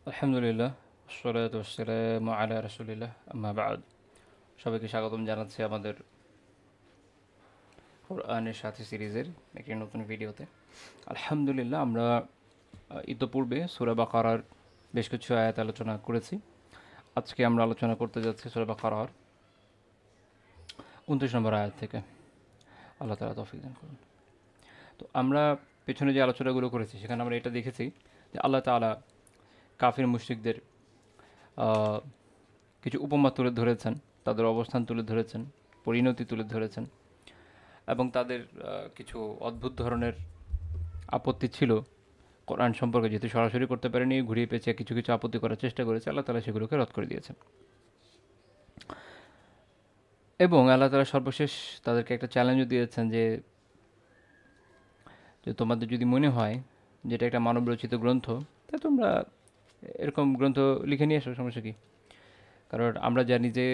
আলহামদুলিল্লাহ, আসসালাতু ওয়াসসালামু আলা রাসূলিল্লাহ, আম্মা বা'দ। সবাইকে স্বাগতম জানাচ্ছি আমাদের কোরআনের সাথে সিরিজের একটি নতুন ভিডিওতে। আলহামদুলিল্লাহ, আমরা ইতোপূর্বে সূরা বাকারার বেশ কিছু আয়াত আলোচনা করেছি। আজকে আমরা আলোচনা করতে যাচ্ছি সূরা বাকারার ২৯ নম্বর আয়াত থেকে। আল্লাহ তাআলা তৌফিক দান করুন। তো আমরা পেছনে যে আলোচনাগুলো করেছি সেখানে আমরা এটা দেখেছি যে আল্লাহ তাআলা কাফির মুশরিকদের আহ, কিছু উপমা তুলে ধরেছেন, তাদের অবস্থান তুলে ধরেছেন, পরিণতি তুলে ধরেছেন, এবং তাদের কিছু অদ্ভুত ধরনের আপত্তি ছিল কোরআন সম্পর্কে, যেহেতু সরাসরি করতে পারেনি, ঘুরিয়ে পেঁচিয়ে কিছু কিছু আপত্তি করার চেষ্টা করেছে। আল্লাহ তাআলা সেগুলোকে রদ করে দিয়েছেন এবং আল্লাহ তাআলা সর্বশেষ তাদেরকে একটা চ্যালেঞ্জও দিয়েছেন যে যে তোমাদের যদি মনে হয় যেটা একটা মানব রচিত গ্রন্থ, তা তোমরা এরকম গ্রন্থ লিখে নিয়ে এসো, সমস্যা কী? কারণ আমরা জানি যে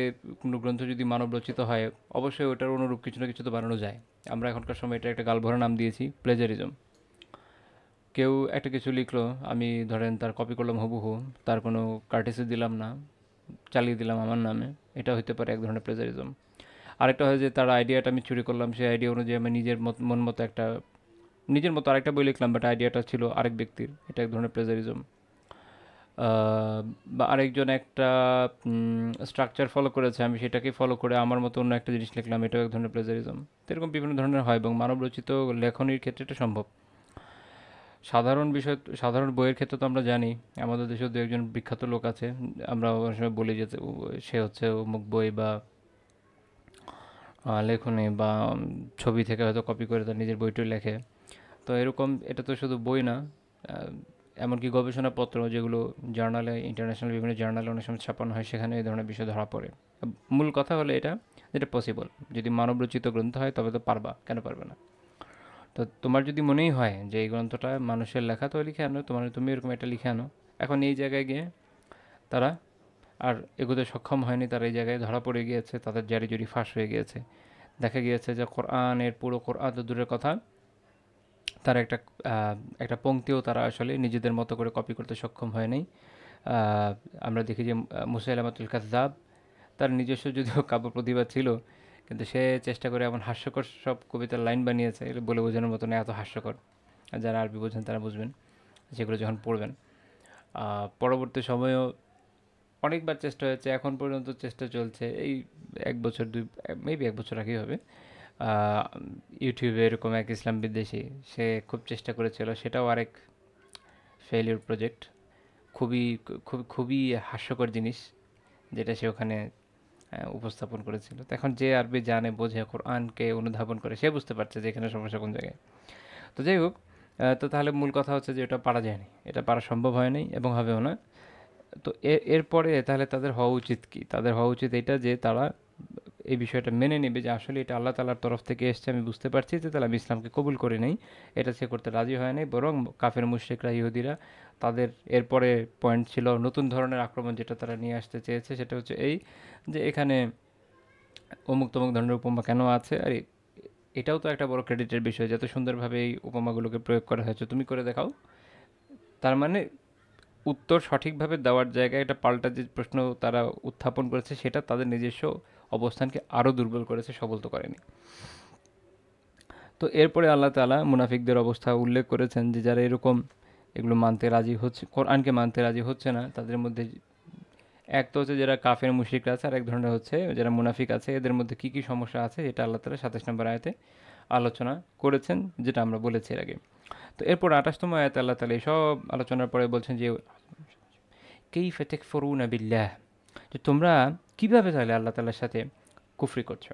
কোনো গ্রন্থ যদি মানব রচিত হয়, অবশ্যই ওটার অনুরূপ কিছু না কিছু তো বানানো যায়। আমরা এখনকার সময় এটা একটা গালভরা নাম দিয়েছি, প্লেজারিজম। কেউ একটা কিছু লিখলো, আমি ধরেন তার কপি করলাম হুবহু, তার কোনো কার্টিসি দিলাম না, চালিয়ে দিলাম আমার নামে, এটা হতে পারে এক ধরনের প্লেজারিজম। আরেকটা হয় যে তার আইডিয়াটা আমি চুরি করলাম, সেই আইডিয়া অনুযায়ী আমি মন মতো নিজের মতো আরেকটা বই লিখলাম, বাট আইডিয়াটা ছিল আরেক ব্যক্তির, এটা এক ধরনের প্লেজারিজম। বা আরেকজন একটা স্ট্রাকচার ফলো করেছে, আমি সেটাকে ফলো করে আমার মতো অন্য একটা জিনিস লিখলাম, এটাও এক ধরনের প্লেজারিজম। তো এরকম বিভিন্ন ধরনের হয় এবং মানব রচিত লেখনির ক্ষেত্রে এটা সম্ভব। সাধারণ বইয়ের ক্ষেত্রে তো আমরা জানি, আমাদের দেশেও দু একজন বিখ্যাত লোক আছে, আমরা অনেক সময় বলি যে সে হচ্ছে অমুক বই বা লেখনী বা ছবি থেকে হয়তো কপি করে তার নিজের বইটই লেখে। তো এরকম, এটা তো শুধু বই না, আহ, এমনকি গবেষণাপত্র যেগুলো জার্নালে, ইন্টারন্যাশনাল বিভিন্ন জার্নালে অনেক সময় ছাপানো হয়, সেখানে এই ধরনের বিষয় ধরা পড়ে। মূল কথা হলো এটা, যেটা পসিবল, যদি মানবরচিত গ্রন্থ হয় তবে তো পারবা, কেন পারবে না? তো তোমার যদি মনেই হয় যে এই গ্রন্থটা মানুষের লেখা, তো লিখে আনো, তুমি এরকম একটা লিখে আনো। এখন এই জায়গায় গিয়ে তারা আর এগোতে সক্ষম হয়নি, তারা এই জায়গায় ধরা পড়ে গিয়েছে, তাদের জারিজুরি ফাঁস হয়ে গিয়েছে। দেখা গিয়েছে যে কোরআনের পুরো কোরআন তো দূরের কথা, তার একটা পংক্তিও তারা আসলে নিজেদের মতো করে কপি করতে সক্ষম হয় নাই। আমরা দেখি যে মুসাইলামাতুল কাযযাব, তার নিজস্ব যদিও কাব্য প্রতিভা ছিল, কিন্তু সে চেষ্টা করে এমন হাস্যকর সব কবিতার লাইন বানিয়েছে, এটা বলে বোঝানোর মতো না, এত হাস্যকর। আর যারা আরবি বোঝেন তারা বুঝবেন সেগুলো যখন পড়বেন। পরবর্তী সময়েও অনেকবার চেষ্টা হয়েছে, এখন পর্যন্ত চেষ্টা চলছে, এই এক বছর মেবি এক বছর আগেই হবে। আহ, ইউটিউবে এরকম এক ইসলাম বিদ্বেষী, সে খুব চেষ্টা করেছিল, সেটাও আরেক ফেলিউর প্রজেক্ট। খুবই খুবই হাস্যকর জিনিস যেটা সে ওখানে উপস্থাপন করেছিল। তো এখন যে আরবি জানে, বোঝে, কোরআনকে অনুধাবন করে, সে বুঝতে পারছে যে এখানে সমস্যা কোন জায়গায়। তো যাই হোক, তো তাহলে মূল কথা হচ্ছে যে এটা পারা যায়নি, এটা পারা সম্ভব হয়নি এবং হবেও না। তো এরপরে তাহলে তাদের হওয়া উচিত কি? তাদের হওয়া উচিত এটা যে তারা এই বিষয়টা মেনে নেবে যে আসলে এটা আল্লাহ তাআলার তরফ থেকে এসছে, আমি বুঝতে পারছি যে তাহলে আমি ইসলামকে কবুল করে নেই। এটা সে করতে রাজি হয় নাই, বরং কাফের মুশরিকরা, ইহুদিরা, তাদের এরপরে পয়েন্ট ছিল নতুন ধরনের আক্রমণ, যেটা তারা নিয়ে আসতে চেয়েছে, সেটা হচ্ছে এই যে এখানে অমুক তমুক ধরনের উপমা কেন আছে। আর এটাও তো একটা বড় ক্রেডিটের বিষয়, যত সুন্দরভাবে এই উপমাগুলোকে প্রয়োগ করা হয়েছে, তুমি করে দেখাও। তার মানে উত্তর সঠিকভাবে দেওয়ার জায়গায় এটা পাল্টা যে প্রশ্ন তারা উত্থাপন করেছে, সেটা তাদের নিজস্ব অবস্থানকে আরও দুর্বল করেছে, সবল তো করেনি। তো এরপরে আল্লাহ তাআলা মুনাফিকদের অবস্থা উল্লেখ করেছেন যে যারা এরকম এগুলো মানতে রাজি হচ্ছে, কোরআনকে মানতে রাজি হচ্ছে না, তাদের মধ্যে এক তো হচ্ছে যারা কাফের মুশরিকরা আছে, আর এক ধরনের হচ্ছে যারা মুনাফিক আছে। এদের মধ্যে কী কী সমস্যা আছে এটা আল্লাহ তাআলা ২৭ নম্বর আয়াতে আলোচনা করেছেন, যেটা আমরা বলেছি এর আগে। তো এরপর ২৮তম আয়াতে আল্লাহ তাআলা এইসব আলোচনার পরে বলছেন যে কাইফা তাকফুরুনা বিল্লাহ, যে তোমরা কিভাবে তাহলে আল্লাহ তাআলার সাথে কুফরি করছো।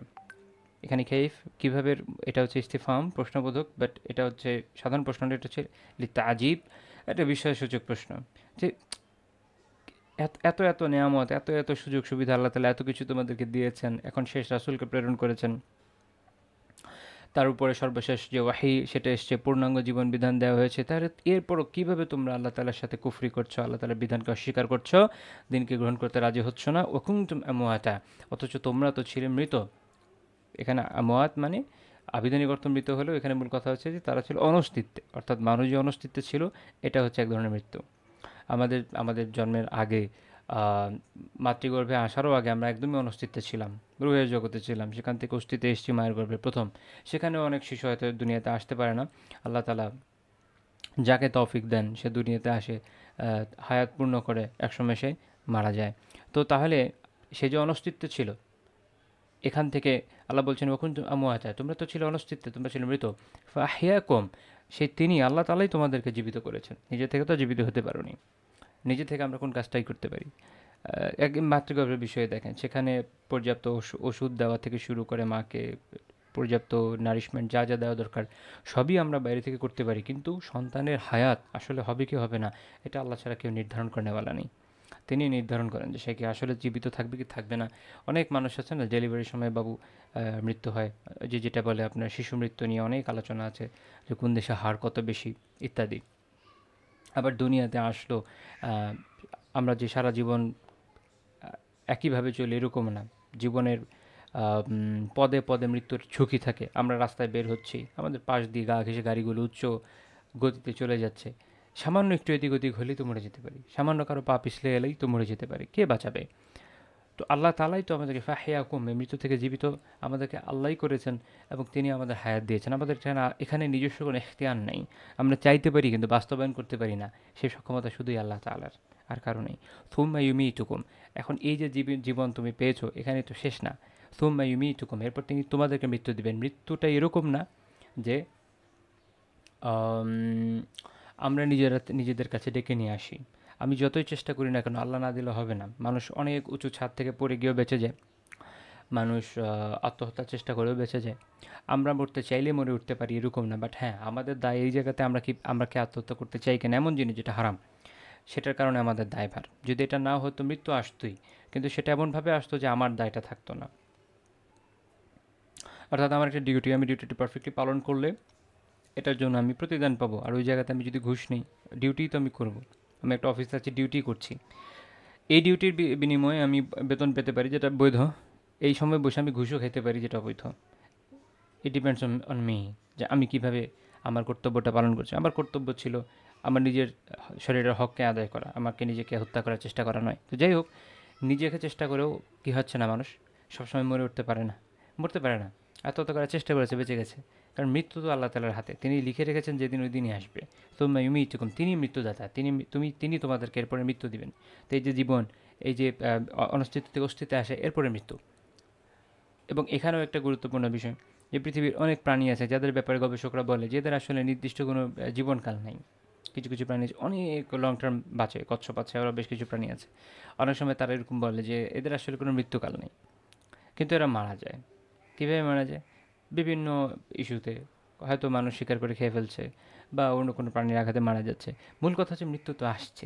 এখানে কাইফ কিভাবে, এটা হচ্ছে ইস্তিফহাম, প্রশ্নবোধক, বাট এটা হচ্ছে সাধারণ প্রশ্ন, এটা হচ্ছে লিতাজিব, একটা বিস্ময়সূচক প্রশ্ন। যে এত এত এত নেয়ামত, এত এত সুযোগ সুবিধা আল্লাহ তাআলা এত কিছু তোমাদেরকে দিয়েছেন, এখন শেষ রাসূলকে প্রেরণ করেছেন, তার উপরে সর্বশেষ যে ওয়াহি সেটা এসছে, পূর্ণাঙ্গ জীবন বিধান দেওয়া হয়েছে, তাহলে এরপরও কীভাবে তোমরা আল্লাহ তাআলার সাথে কুফরি করছো, আল্লাহ তাআলার বিধানকে অস্বীকার করছো, দিনকে গ্রহণ করতে রাজি হচ্ছ না। ওকুনতুম আমওয়াতা, অথচ তোমরা তো ছিলে মৃত। এখানে আমওয়াত মানে আবিধানিক অর্থ মৃত হলেও এখানে মূল কথা হচ্ছে যে তারা ছিল অনস্তিত্বে, অর্থাৎ মানুষ যে অনস্তিত্বে ছিল, এটা হচ্ছে এক ধরনের মৃত্যু। আমাদের আমাদের জন্মের আগে মাতৃগর্ভে আসারও আগে আমরা একদমই অনস্তিত্বে ছিলাম, রুহের জগতে ছিলাম, সেখান থেকে অস্তিত্বে এসেছি মায়ের গর্ভে প্রথম। সেখানেও অনেক শিশু হয়তো দুনিয়াতে আসতে পারে না, আল্লাহ তালা যাকে তৌফিক দেন সে দুনিয়াতে আসে, হায়াত পূর্ণ করে, একসময় সে মারা যায়। তো তাহলে সে যে অনস্তিত্বে ছিল, এখান থেকে আল্লাহ বলছেন ওখন আমওয়াতা, তোমরা তো ছিল অনস্তিত্বে, তোমরা ছিল মৃত, ফাহিয়াকুম, তিনি আল্লাহ তালাই তোমাদেরকে জীবিত করেছেন, নিজে থেকে তো জীবিত হতে পারোনি। নিজে থেকে আমরা কোন কাজটাই করতে পারি? এক মাতৃগর্ভের বিষয়ে দেখেন, সেখানে পর্যাপ্ত ওষুধ দেওয়া থেকে শুরু করে মাকে পর্যাপ্ত নারিশমেন্ট যা যা দেওয়া দরকার সবই আমরা বাইরে থেকে করতে পারি, কিন্তু সন্তানের হায়াত আসলে হবে কি হবে না এটা আল্লাহ ছাড়া কেউ নির্ধারণ করেনেওয়ালা নেই। তিনি নির্ধারণ করেন যে সে কি আসলে জীবিত থাকবে কি থাকবে না। অনেক মানুষ আছে না, ডেলিভারির সময় বাবু মৃত্যু হয়, যেটা বলে আপনার শিশু মৃত্যু নিয়ে অনেক আলোচনা আছে, যে কোন দেশে হার কত বেশি ইত্যাদি। আবার দুনিয়াতে আসলো, আহ, আমরা যে সারা জীবন একইভাবে চলি এরকম না, জীবনের পদে পদে মৃত্যুর ঝুঁকি থাকে। আমরা রাস্তায় বের হচ্ছি, আমাদের পাশ দিয়ে গা ঘেঁষে গাড়িগুলো উচ্চ গতিতে চলে যাচ্ছে, সামান্য একটু এদিক ওদিক হলেই তো মরে যেতে পারি, সামান্য কারো পা পিছলে এলেই তো মরে যেতে পারি, কে বাঁচাবে? তো আল্লাহ তালাই তো আমাদেরকে ফাহিয়াকুম, মৃত্যু থেকে জীবিত আমাদেরকে আল্লাহই করেছেন, এবং তিনি আমাদের হায়াত দিয়েছেন। আমাদের এখানে নিজস্ব কোনো এখতিয়ার নেই, আমরা চাইতে পারি কিন্তু বাস্তবায়ন করতে পারি না, সেই সক্ষমতা শুধুই আল্লাহ তাআলার, আর কারণেই। থুম্মা ইউমিতুকুম, এখন এই যে জীবন তুমি পেয়েছো এখানে তো শেষ না। থুম্মা ইউমিতুকুম, এরপর তিনি তোমাদেরকে মৃত্যু দিবেন। মৃত্যুটা এরকম না যে আম, আমরা নিজেদের কাছে ডেকে নিয়ে আসি। আমি যতই চেষ্টা করি না কেন, আল্লাহ না দিলে হবে না। মানুষ অনেক উঁচু ছাদ থেকে পড়ে গিয়েও বেঁচে যায়, মানুষ আত্মহত্যার চেষ্টা করেও বেঁচে যায়। আমরা মরতে চাইলে মরে উঠতে পারি এরকম না, বাট হ্যাঁ আমাদের দায় এই জায়গাতে, আমরা কি আত্মহত্যা করতে চাই কেন, এমন জিনিস যেটা হারাম, সেটার কারণে আমাদের দায়ভার। যদি এটা না হতো মৃত্যু আসতোই, কিন্তু সেটা এমনভাবে আসতো যে আমার দায়টা থাকতো না। অর্থাৎ আমার একটা ডিউটি, আমি ডিউটিটি পারফেক্টলি পালন করলে এটার জন্য আমি প্রতিদান পাবো। আর ওই জায়গাতে আমি যদি ঘুষ নিই, ডিউটি তো আমি করব, আমি একটা অফিসে আছি, ডিউটি করছি, এই ডিউটির বিনিময়ে আমি বেতন পেতে পারি যেটা বৈধ, এই সময় বসে আমি ঘুষও খেতে পারি যেটা অবৈধ। ইট ডিপেন্ডস অন মি, যে আমি কিভাবে আমার কর্তব্যটা পালন করছি। আমার কর্তব্য ছিল আমার নিজের শরীরের হককে আদায় করা, আমাকে নিজেকে হত্যা করার চেষ্টা করা নয়। তো যাই হোক, নিজেকে চেষ্টা করেও কি হচ্ছে না, মানুষ সবসময় মরে উঠতে পারে না, মরতে পারে না। আত্মহত্যা করার চেষ্টা করেছে, বেঁচে গেছে, কারণ মৃত্যু তো আল্লাহ তালার হাতে, তিনি লিখে রেখেছেন যেদিন ওই দিনই আসবে। তো ইউমিতুকুম, তিনি মৃত্যুদাতা, তিনি তোমাদেরকে এরপরে মৃত্যু দিবেন। তো এই যে জীবন, এই যে অনিশ্চিত থেকে অস্তিত্বে আসে, এরপরে মৃত্যু। এবং এখানেও একটা গুরুত্বপূর্ণ বিষয়, যে পৃথিবীর অনেক প্রাণী আছে যাদের ব্যাপারে গবেষকরা বলে যে এদের আসলে নির্দিষ্ট কোনো জীবনকাল নেই। কিছু কিছু প্রাণী অনেক লং টার্ম বাঁচে, কচ্ছপ আছে, আরও বেশ কিছু প্রাণী আছে। অনেক সময় তারা এরকম বলে যে এদের আসলে কোনো মৃত্যুকাল নেই, কিন্তু এরা মারা যায়। কীভাবে মারা যায়? বিভিন্ন ইস্যুতে, হয়তো মানুষ শিকার করে খেয়ে ফেলছে, বা অন্য কোনো প্রাণীর আঘাতে মারা যাচ্ছে। মূল কথা হচ্ছে মৃত্যু তো আসছে।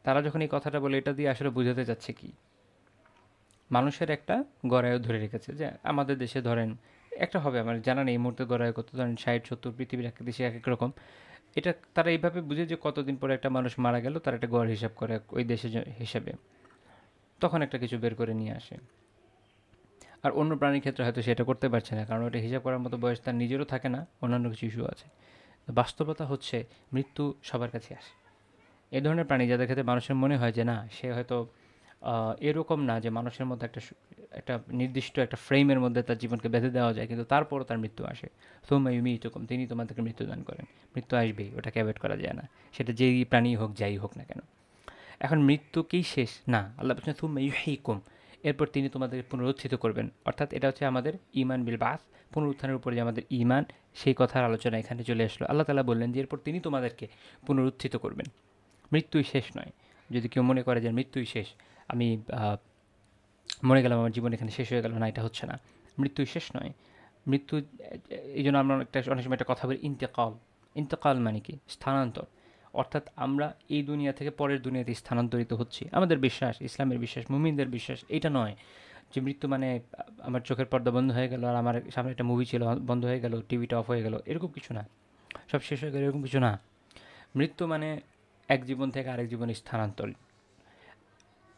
তারা যখন এই কথাটা বলে, এটা দিয়ে আসলে বোঝাতে চাচ্ছে কি, মানুষের একটা গড়ায়ও ধরে রেখেছে, যে আমাদের দেশে ধরেন একটা হবে, আমার জানা নেই এই মুহূর্তে গড়ায় কত, ধরেন 60-70, পৃথিবীর এক এক দেশে এক এক রকম। এটা তারা এইভাবে বুঝে যে কতদিন পরে একটা মানুষ মারা গেল, তার একটা গড় হিসাব করে ওই দেশে হিসাবে, তখন একটা কিছু বের করে নিয়ে আসে। আর অন্য প্রাণীর ক্ষেত্রে হয়তো সেটা করতে পারছে না, কারণ ওটা হিসাব করার মতো বয়স তার নিজেরও থাকে না, অন্যান্য কিছু ইস্যু আছে। বাস্তবতা হচ্ছে মৃত্যু সবার কাছে আসে। এ ধরনের প্রাণী যাদের ক্ষেত্রে মানুষের মনে হয় যে না, সে হয়তো এরকম না যে মানুষের মধ্যে একটা নির্দিষ্ট একটা ফ্রেমের মধ্যে তার জীবনকে বেঁধে দেওয়া যায়, কিন্তু তারপরও তার মৃত্যু আসে। সুম্মা ইউমিতুকুম, তিনি তোমাদেরকে মৃত্যুদান করেন। মৃত্যু আসবেই, ওটাকে অ্যাভয়েড করা যায় না, সেটা যেই প্রাণী হোক যাই হোক না কেন। এখন মৃত্যুকেই শেষ না, আল্লাহ বলছেন সুম্মা ইউহয়িকুম, এরপর তিনি তোমাদেরকে পুনরুত্থিত করবেন। অর্থাৎ এটা হচ্ছে আমাদের ঈমান বিল বাস, পুনরুত্থানের উপরে যে আমাদের ঈমান, সেই কথার আলোচনা এখানে চলে আসলো। আল্লাহ তাআলা বললেন যে এরপর তিনি তোমাদেরকে পুনরুত্থিত করবেন। মৃত্যুই শেষ নয়। যদি কেউ মনে করে যে মৃত্যুই শেষ, আমি মরে গেলাম, আমার জীবন এখানে শেষ হয়ে গেল, না, এটা হচ্ছে না। মৃত্যুই শেষ নয়। মৃত্যু, এই জন্য আমরা অনেক সময় একটা কথা বলি ইন্তেকাল। ইন্তেকাল মানে কি? স্থানান্তর। অর্থাৎ আমরা এই দুনিয়া থেকে পরের দুনিয়াতে স্থানান্তরিত হচ্ছি। আমাদের বিশ্বাস, ইসলামের বিশ্বাস, মুমিনদের বিশ্বাস এইটা নয় যে মৃত্যু মানে আমার চোখের পর্দা বন্ধ হয়ে গেল, আর আমার সামনে একটা মুভি ছিল বন্ধ হয়ে গেল, টিভিটা অফ হয়ে গেল, এরকম কিছু না, সব শেষ হয়ে গেল, এরকম কিছু না। মৃত্যু মানে এক জীবন থেকে আরেক জীবনে স্থানান্তর,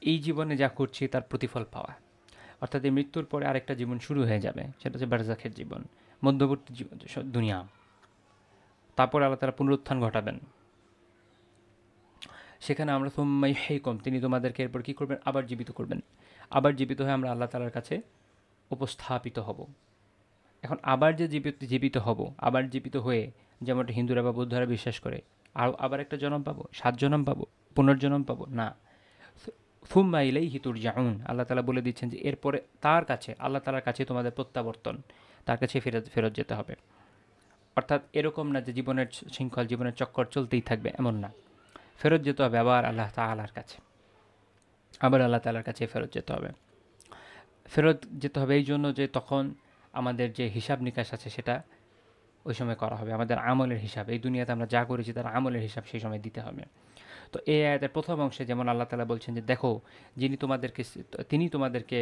এই জীবনে যা করছি তার প্রতিফল পাওয়া। অর্থাৎ এই মৃত্যুর পরে আরেকটা জীবন শুরু হয়ে যাবে, সেটা হচ্ছে বারজাখের জীবন, মধ্যবর্তী দুনিয়া। তারপরে আল্লাহ তাআলা পুনরুত্থান ঘটাবেন। সেখানে আমরা সুম্মা ইউহয়িকুম, তিনি তোমাদেরকে এরপর কী করবেন? আবার জীবিত করবেন। আবার জীবিত হয়ে আমরা আল্লাহ তাআলার কাছে উপস্থাপিত হব। এখন আবার যে জীবিত জীবিত হব, আবার জীবিত হয়ে যেমনটা হিন্দুরা বা বৌদ্ধরা বিশ্বাস করে, আবার একটা জন্ম পাবো, ৭ জন্ম পাবো, পুনর্জন্ম পাবো, না। সুম্মা ইলাইহি তুরজাউন, আল্লাহ তাআলা বলে দিচ্ছেন যে এরপরে তার কাছে, আল্লাহ তাআলার কাছে তোমাদের প্রত্যাবর্তন, তার কাছে ফেরত ফেরত যেতে হবে। অর্থাৎ এরকম না যে জীবনের শৃঙ্খল, জীবনের চক্কর চলতেই থাকবে, এমন না। ফেরত যেতে হবে আবার আল্লাহ তাআলার কাছে, আবার আল্লাহ তাআলার কাছে ফেরত যেতে হবে। ফেরত যেতে হবে এই জন্য যে তখন আমাদের যে হিসাব নিকাশ আছে সেটা ওই সময় করা হবে, আমাদের আমলের হিসাব, এই দুনিয়াতে আমরা যা করেছি তার আমলের হিসাব সেই সময় দিতে হবে। তো এই আয়াতের প্রথম অংশে যেমন আল্লাহ তাআলা বলছেন যে দেখো, যিনি তোমাদেরকে, তিনি তোমাদেরকে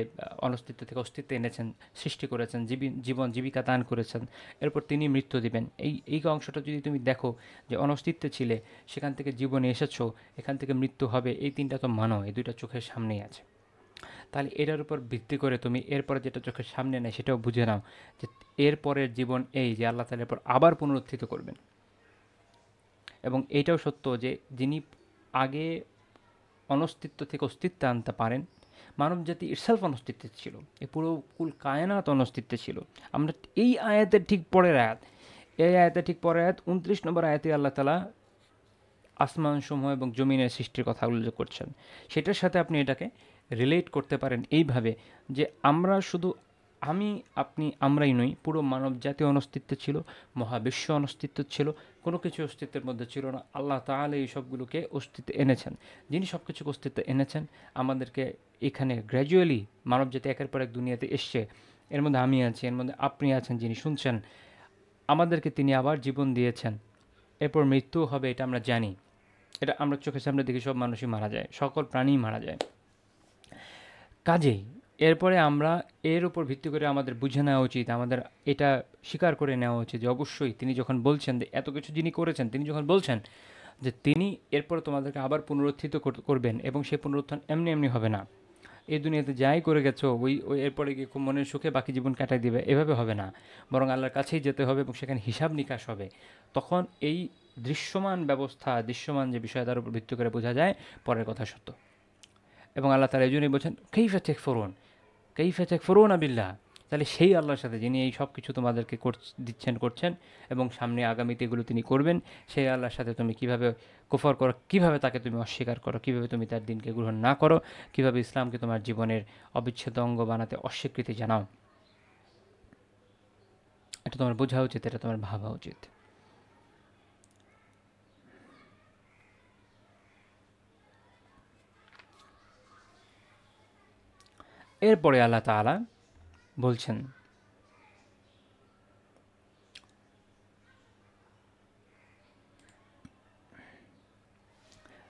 অনস্তিত্ব থেকে অস্তিত্বে এনেছেন, সৃষ্টি করেছেন, জীবন জীবিকা দান করেছেন, এরপর তিনি মৃত্যু দিবেন। এই অংশটা যদি তুমি দেখো যে অনস্তিত্বে ছিলে, সেখান থেকে জীবনে এসেছো, এখান থেকে মৃত্যু হবে, এই তিনটা তো মানো, এই দুইটা চোখের সামনেই আছে। তাহলে এটার উপর ভিত্তি করে তুমি এরপরে যেটা চোখের সামনে নেয় সেটাও বুঝে নাও যে এরপরের জীবন এই যে আল্লাহ তাআলা এরপর আবার পুনরুত্থিত করবেন। এবং এইটাও সত্য যে যিনি আগে অনস্তিত্ব থেকে অস্তিত্বে আনতে পারেন, মানব জাতি ইটসেলফ অনস্তিত্বে ছিল, এই পুরো কুল কায়নাত অনস্তিত্বে ছিল। আমরা এই আয়াতের ঠিক পরের আয়াত, এই আয়াতের ঠিক পরের আয়াত ২৯ নম্বর আয়াতে আল্লাহ তাআলা আসমানসমূহ এবং জমিনের সৃষ্টির কথা উল্লেখ করছেন। সেটার সাথে আপনি এটাকে রিলেট করতে পারেন এইভাবে যে আমরা শুধু আমি, আপনি, আমরাই নই, পুরো মানব জাতি অনস্তিত্বে ছিল, মহাবিশ্ব অনস্তিত্ব ছিল, কোনো কিছু অস্তিত্বের মধ্যে ছিল না। আল্লাহ তাআলা এই সবগুলোকে অস্তিত্বে এনেছেন। যিনি সব কিছুকে অস্তিত্বে এনেছেন, আমাদেরকে এখানে গ্র্যাজুয়ালি মানব জাতি একের পর এক দুনিয়াতে এসছে, এর মধ্যে আমি আছি, এর মধ্যে আপনি আছেন, যিনি শুনছেন, আমাদেরকে তিনি আবার জীবন দিয়েছেন, এরপর মৃত্যু হবে, এটা আমরা জানি। এটা আমরা চোখের সামনে দেখি, সব মানুষই মারা যায়, সকল প্রাণীই মারা যায়। কাজেই এরপরে আমরা এর উপর ভিত্তি করে আমাদের বুঝে নেওয়া উচিত, আমাদের এটা স্বীকার করে নেওয়া উচিত যে অবশ্যই তিনি যখন বলছেন যে এত কিছু যিনি করেছেন, তিনি যখন বলছেন যে তিনি এরপরে তোমাদেরকে আবার পুনরুত্থিত করবেন, এবং সেই পুনরুত্থান এমনি এমনি হবে না, এই দুনিয়াতে যাই করে গেছো ওই এরপরে গিয়ে খুব মনের সুখে বাকি জীবন কাটাই দিবে, এভাবে হবে না। বরং আল্লাহর কাছেই যেতে হবে এবং সেখানে হিসাব নিকাশ হবে। তখন এই দৃশ্যমান ব্যবস্থা, দৃশ্যমান যে বিষয়, তার উপর ভিত্তি করে বোঝা যায় পরের কথা সত্য। এবং আল্লাহ তাআলা এই জন্যই বলছেন কাইফা তাকফুরুন, কাইফা তাকফুরুনা বিল্লাহ। তাহলে সেই আল্লাহর সাথে যিনি এই সব কিছু তোমাদেরকে দিচ্ছেন, করছেন, এবং সামনে আগামীতে এগুলো তিনি করবেন, সেই আল্লাহর সাথে তুমি কিভাবে কুফর করো, কিভাবে তাকে তুমি অস্বীকার করো, কিভাবে তুমি তার দিনকে গ্রহণ না করো, কিভাবে ইসলামকে তোমার জীবনের অবিচ্ছেদ্য অঙ্গ বানাতে অস্বীকৃতি জানাও, এটা তোমার বোঝা উচিত, এটা তোমার ভাবা উচিত। এরপরে আল্লাহ তাআলা বলছেন,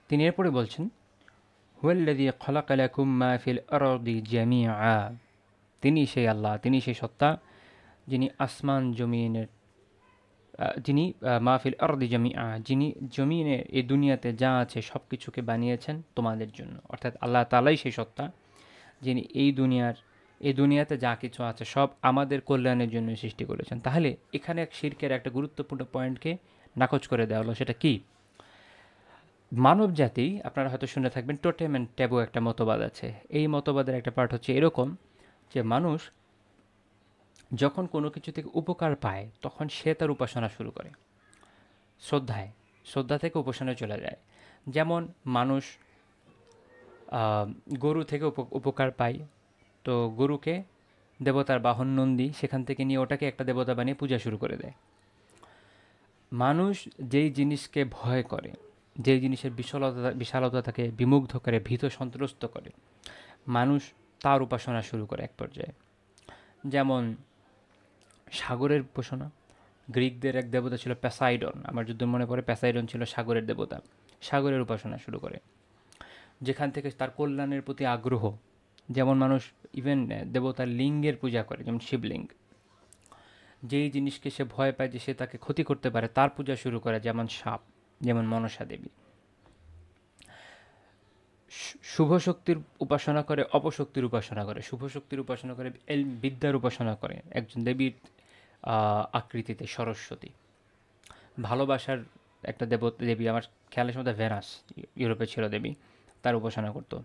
তিনি এরপরে বলছেন হুয়াল্লাযী খালাকা লাকুম মা ফিল আরদি জামিআ, তিনি সেই আল্লাহ, তিনি সেই সত্তা যিনি আসমান জমিনের, যিনি মাহফিল আরদি জামিআ, যিনি জমিনে এই দুনিয়াতে যা আছে সব কিছুকে বানিয়েছেন তোমাদের জন্য। অর্থাৎ আল্লাহ তাআলাই সেই সত্তা যিনি এই দুনিয়াতে যা কিছু আছে সব আমাদের কল্যাণের জন্য সৃষ্টি করেছেন। তাহলে এখানে এক শিরকের একটা গুরুত্বপূর্ণ পয়েন্টকে নাকচ করে দেওয়া হলো। সেটা কি? মানব জাতি, আপনারা হয়তো শুনে থাকবেন, টোটেম অ্যান্ড ট্যাবু একটা মতবাদ আছে। এই মতবাদের একটা পার্ট হচ্ছে এরকম যে মানুষ যখন কোনো কিছু থেকে উপকার পায় তখন সে তার উপাসনা শুরু করে, শ্রদ্ধা থেকে উপাসনায় চলে যায়। যেমন মানুষ গরু থেকে উপকার পায়, তো গরুকে দেবতার বাহন নন্দী, সেখান থেকে নিয়ে ওটাকে একটা দেবতা বানিয়ে পূজা শুরু করে দেয়। মানুষ যেই জিনিসকে ভয় করে, যেই জিনিসের বিশালতা তাকে বিমুগ্ধ করে, ভীত সন্ত্রস্ত করে, মানুষ তার উপাসনা শুরু করে এক পর্যায়ে। যেমন সাগরের উপাসনা, গ্রিকদের এক দেবতা ছিল প্যাসাইডন, আমার যদি মনে পড়ে, প্যাসাইডন ছিল সাগরের দেবতা, সাগরের উপাসনা শুরু করে, যেখান থেকে তার কল্যাণের প্রতি আগ্রহ। যেমন মানুষ ইভেন দেবতার লিঙ্গের পূজা করে, যেমন শিবলিঙ্গ, যেই জিনিসকে সে ভয় পায় যে সে তাকে ক্ষতি করতে পারে তার পূজা শুরু করে, যেমন সাপ, যেমন মনসা দেবী। শুভ শক্তির উপাসনা করে, অপশক্তির উপাসনা করে, শুভ শক্তির উপাসনা করে, বিদ্যার উপাসনা করে একজন দেবীর আকৃতিতে, সরস্বতী। ভালোবাসার একটা দেবী, আমার খেয়ালের মধ্যে ভেনাস, ইউরোপে ছিল দেবী, তার উপাসনা করতো।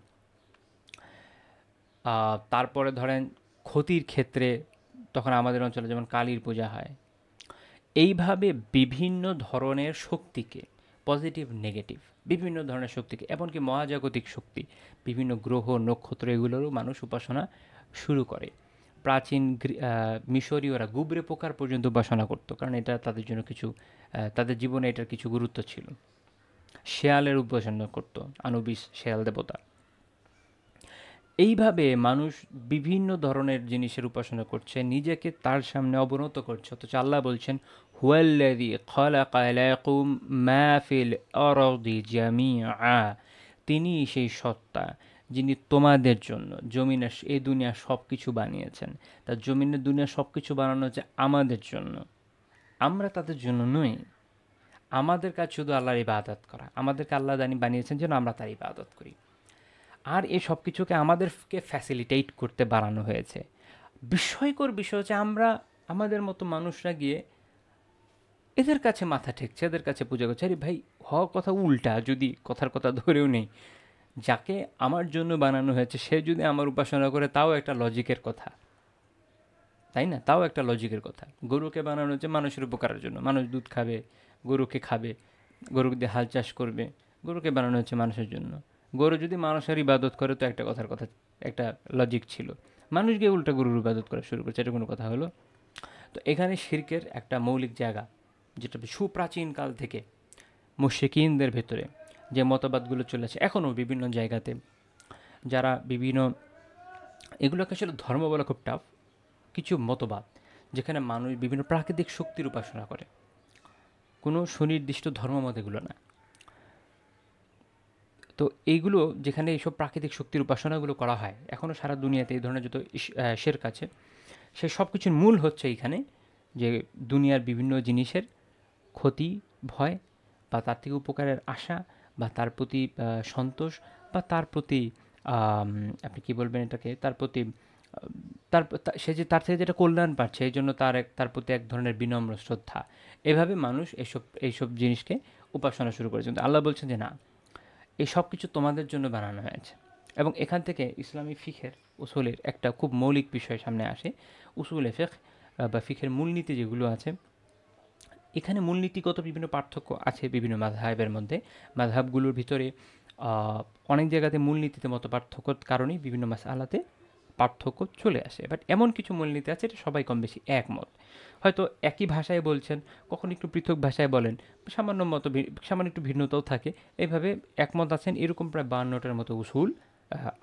তারপরে ধরেন ক্ষতির ক্ষেত্রে তখন আমাদের অঞ্চলে যেমন কালীর পূজা হয়। এইভাবে বিভিন্ন ধরনের শক্তিকে, পজিটিভ নেগেটিভ বিভিন্ন ধরনের শক্তিকে, এমনকি মহাজাগতিক শক্তি, বিভিন্ন গ্রহ নক্ষত্র, এগুলোরও মানুষ উপাসনা শুরু করে। প্রাচীন মিশরীয়রা গুবরে পোকার পর্যন্ত উপাসনা করতো, কারণ এটা তাদের জন্য কিছু তাদের জীবনে এটার কিছু গুরুত্ব ছিল। শেয়ালের উপাসনা করতো, আনুবিস শেয়াল দেবতা। এইভাবে মানুষ বিভিন্ন ধরনের জিনিসের উপাসনা করছে, নিজেকে তার সামনে অবনত করছে। অথচ আল্লাহ বলছেন, হুয়াল্লাযী খালাকা লাকুম মা ফিল আরদি জামিআ, তিনি সেই সত্তা যিনি তোমাদের জন্য জমিনের এই দুনিয়া সব কিছু বানিয়েছেন। তার জমিনের দুনিয়া সব কিছু বানানো হচ্ছে আমাদের জন্য, আমরা তাদের জন্য নই। আমাদের কাজ শুধু আল্লাহর ইবাদত করা, আমাদেরকে আল্লাহ বানিয়েছেন যেন আমরা তার ইবাদত করি। আর এই সব কিছুকে আমাদেরকে ফ্যাসিলিটেট করতে বানানো হয়েছে। বিস্ময়কর বিষয় হচ্ছে আমরা আমাদের মতো মানুষরা গিয়ে এদের কাছে মাথা ঠেকছে, এদের কাছে পূজা করছে। আরে ভাই, হওয়া কথা উল্টা, যদি কথার কথা ধরেও নেই, যাকে আমার জন্য বানানো হয়েছে সে যদি আমার উপাসনা করে, তাও একটা লজিকের কথা, তাই না? তাও একটা লজিকের কথা। গরুকে বানানো হচ্ছে মানুষের উপকারের জন্য, মানুষ দুধ খাবে, গরুকে খাবে, গরু দিয়ে হাল চাষ করবে। গরুকে বানানো হচ্ছে মানুষের জন্য। গরু যদি মানুষের ইবাদত করে তো একটা কথার কথা, একটা লজিক ছিল। মানুষ গিয়ে উল্টা গরুর ইবাদত করা শুরু করছে, এটা কোনো কথা হলো? তো এখানে শিরকের একটা মৌলিক জায়গা, যেটা সুপ্রাচীন কাল থেকে মুশরিকিনদের ভেতরে যে মতবাদগুলো চলেছে এখনও বিভিন্ন জায়গাতে, যারা বিভিন্ন, এগুলোকে আসলে ধর্ম বলা খুব টাফ, কিছু মতবাদ যেখানে মানুষ বিভিন্ন প্রাকৃতিক শক্তির উপাসনা করে, কোনো সুনির্দিষ্ট ধর্মমত এগুলো না। তো এইগুলো যেখানে এইসব প্রাকৃতিক শক্তির উপাসনাগুলো করা হয়, এখনও সারা দুনিয়াতে এই ধরনের যত শিরক আছে, সে সব কিছুর মূল হচ্ছে এইখানে যে দুনিয়ার বিভিন্ন জিনিসের ক্ষতি, ভয়, বা তার থেকে উপকারের আশা, বা তার প্রতি সন্তোষ, বা তার প্রতি আপনি কি বলবেন এটাকে, তার প্রতি সে যে তার থেকে যেটা কল্যাণ পাচ্ছে, এই জন্য তার প্রতি এক ধরনের বিনম্র শ্রদ্ধা। এভাবে মানুষ এইসব জিনিসকে উপাসনা শুরু করেছে। কিন্তু আল্লাহ বলছেন যে না, এই সব কিছু তোমাদের জন্য বানানো হয়েছে। এবং এখান থেকে ইসলামী ফিখের উসুলের একটা খুব মৌলিক বিষয় সামনে আসে। উসুলে ফিখ বা ফিখের মূলনীতি যেগুলো আছে, এখানে মূলনীতিগত বিভিন্ন পার্থক্য আছে বিভিন্ন মাযহাবের মধ্যে। মাযহাবগুলোর ভিতরে অনেক জায়গাতে মূলনীতিতে মত পার্থক্যর কারণেই বিভিন্ন মাসআলাতে পার্থক্য চলে আসে। বাট এমন কিছু মূলনীতি আছে, এটা সবাই কম বেশি একমত। হয়তো একই ভাষায় বলছেন, কখনো একটু পৃথক ভাষায় বলেন, সামান্য একটু ভিন্নতাও থাকে। এইভাবে একমত আছেন এরকম প্রায় 52টার মতো উসুল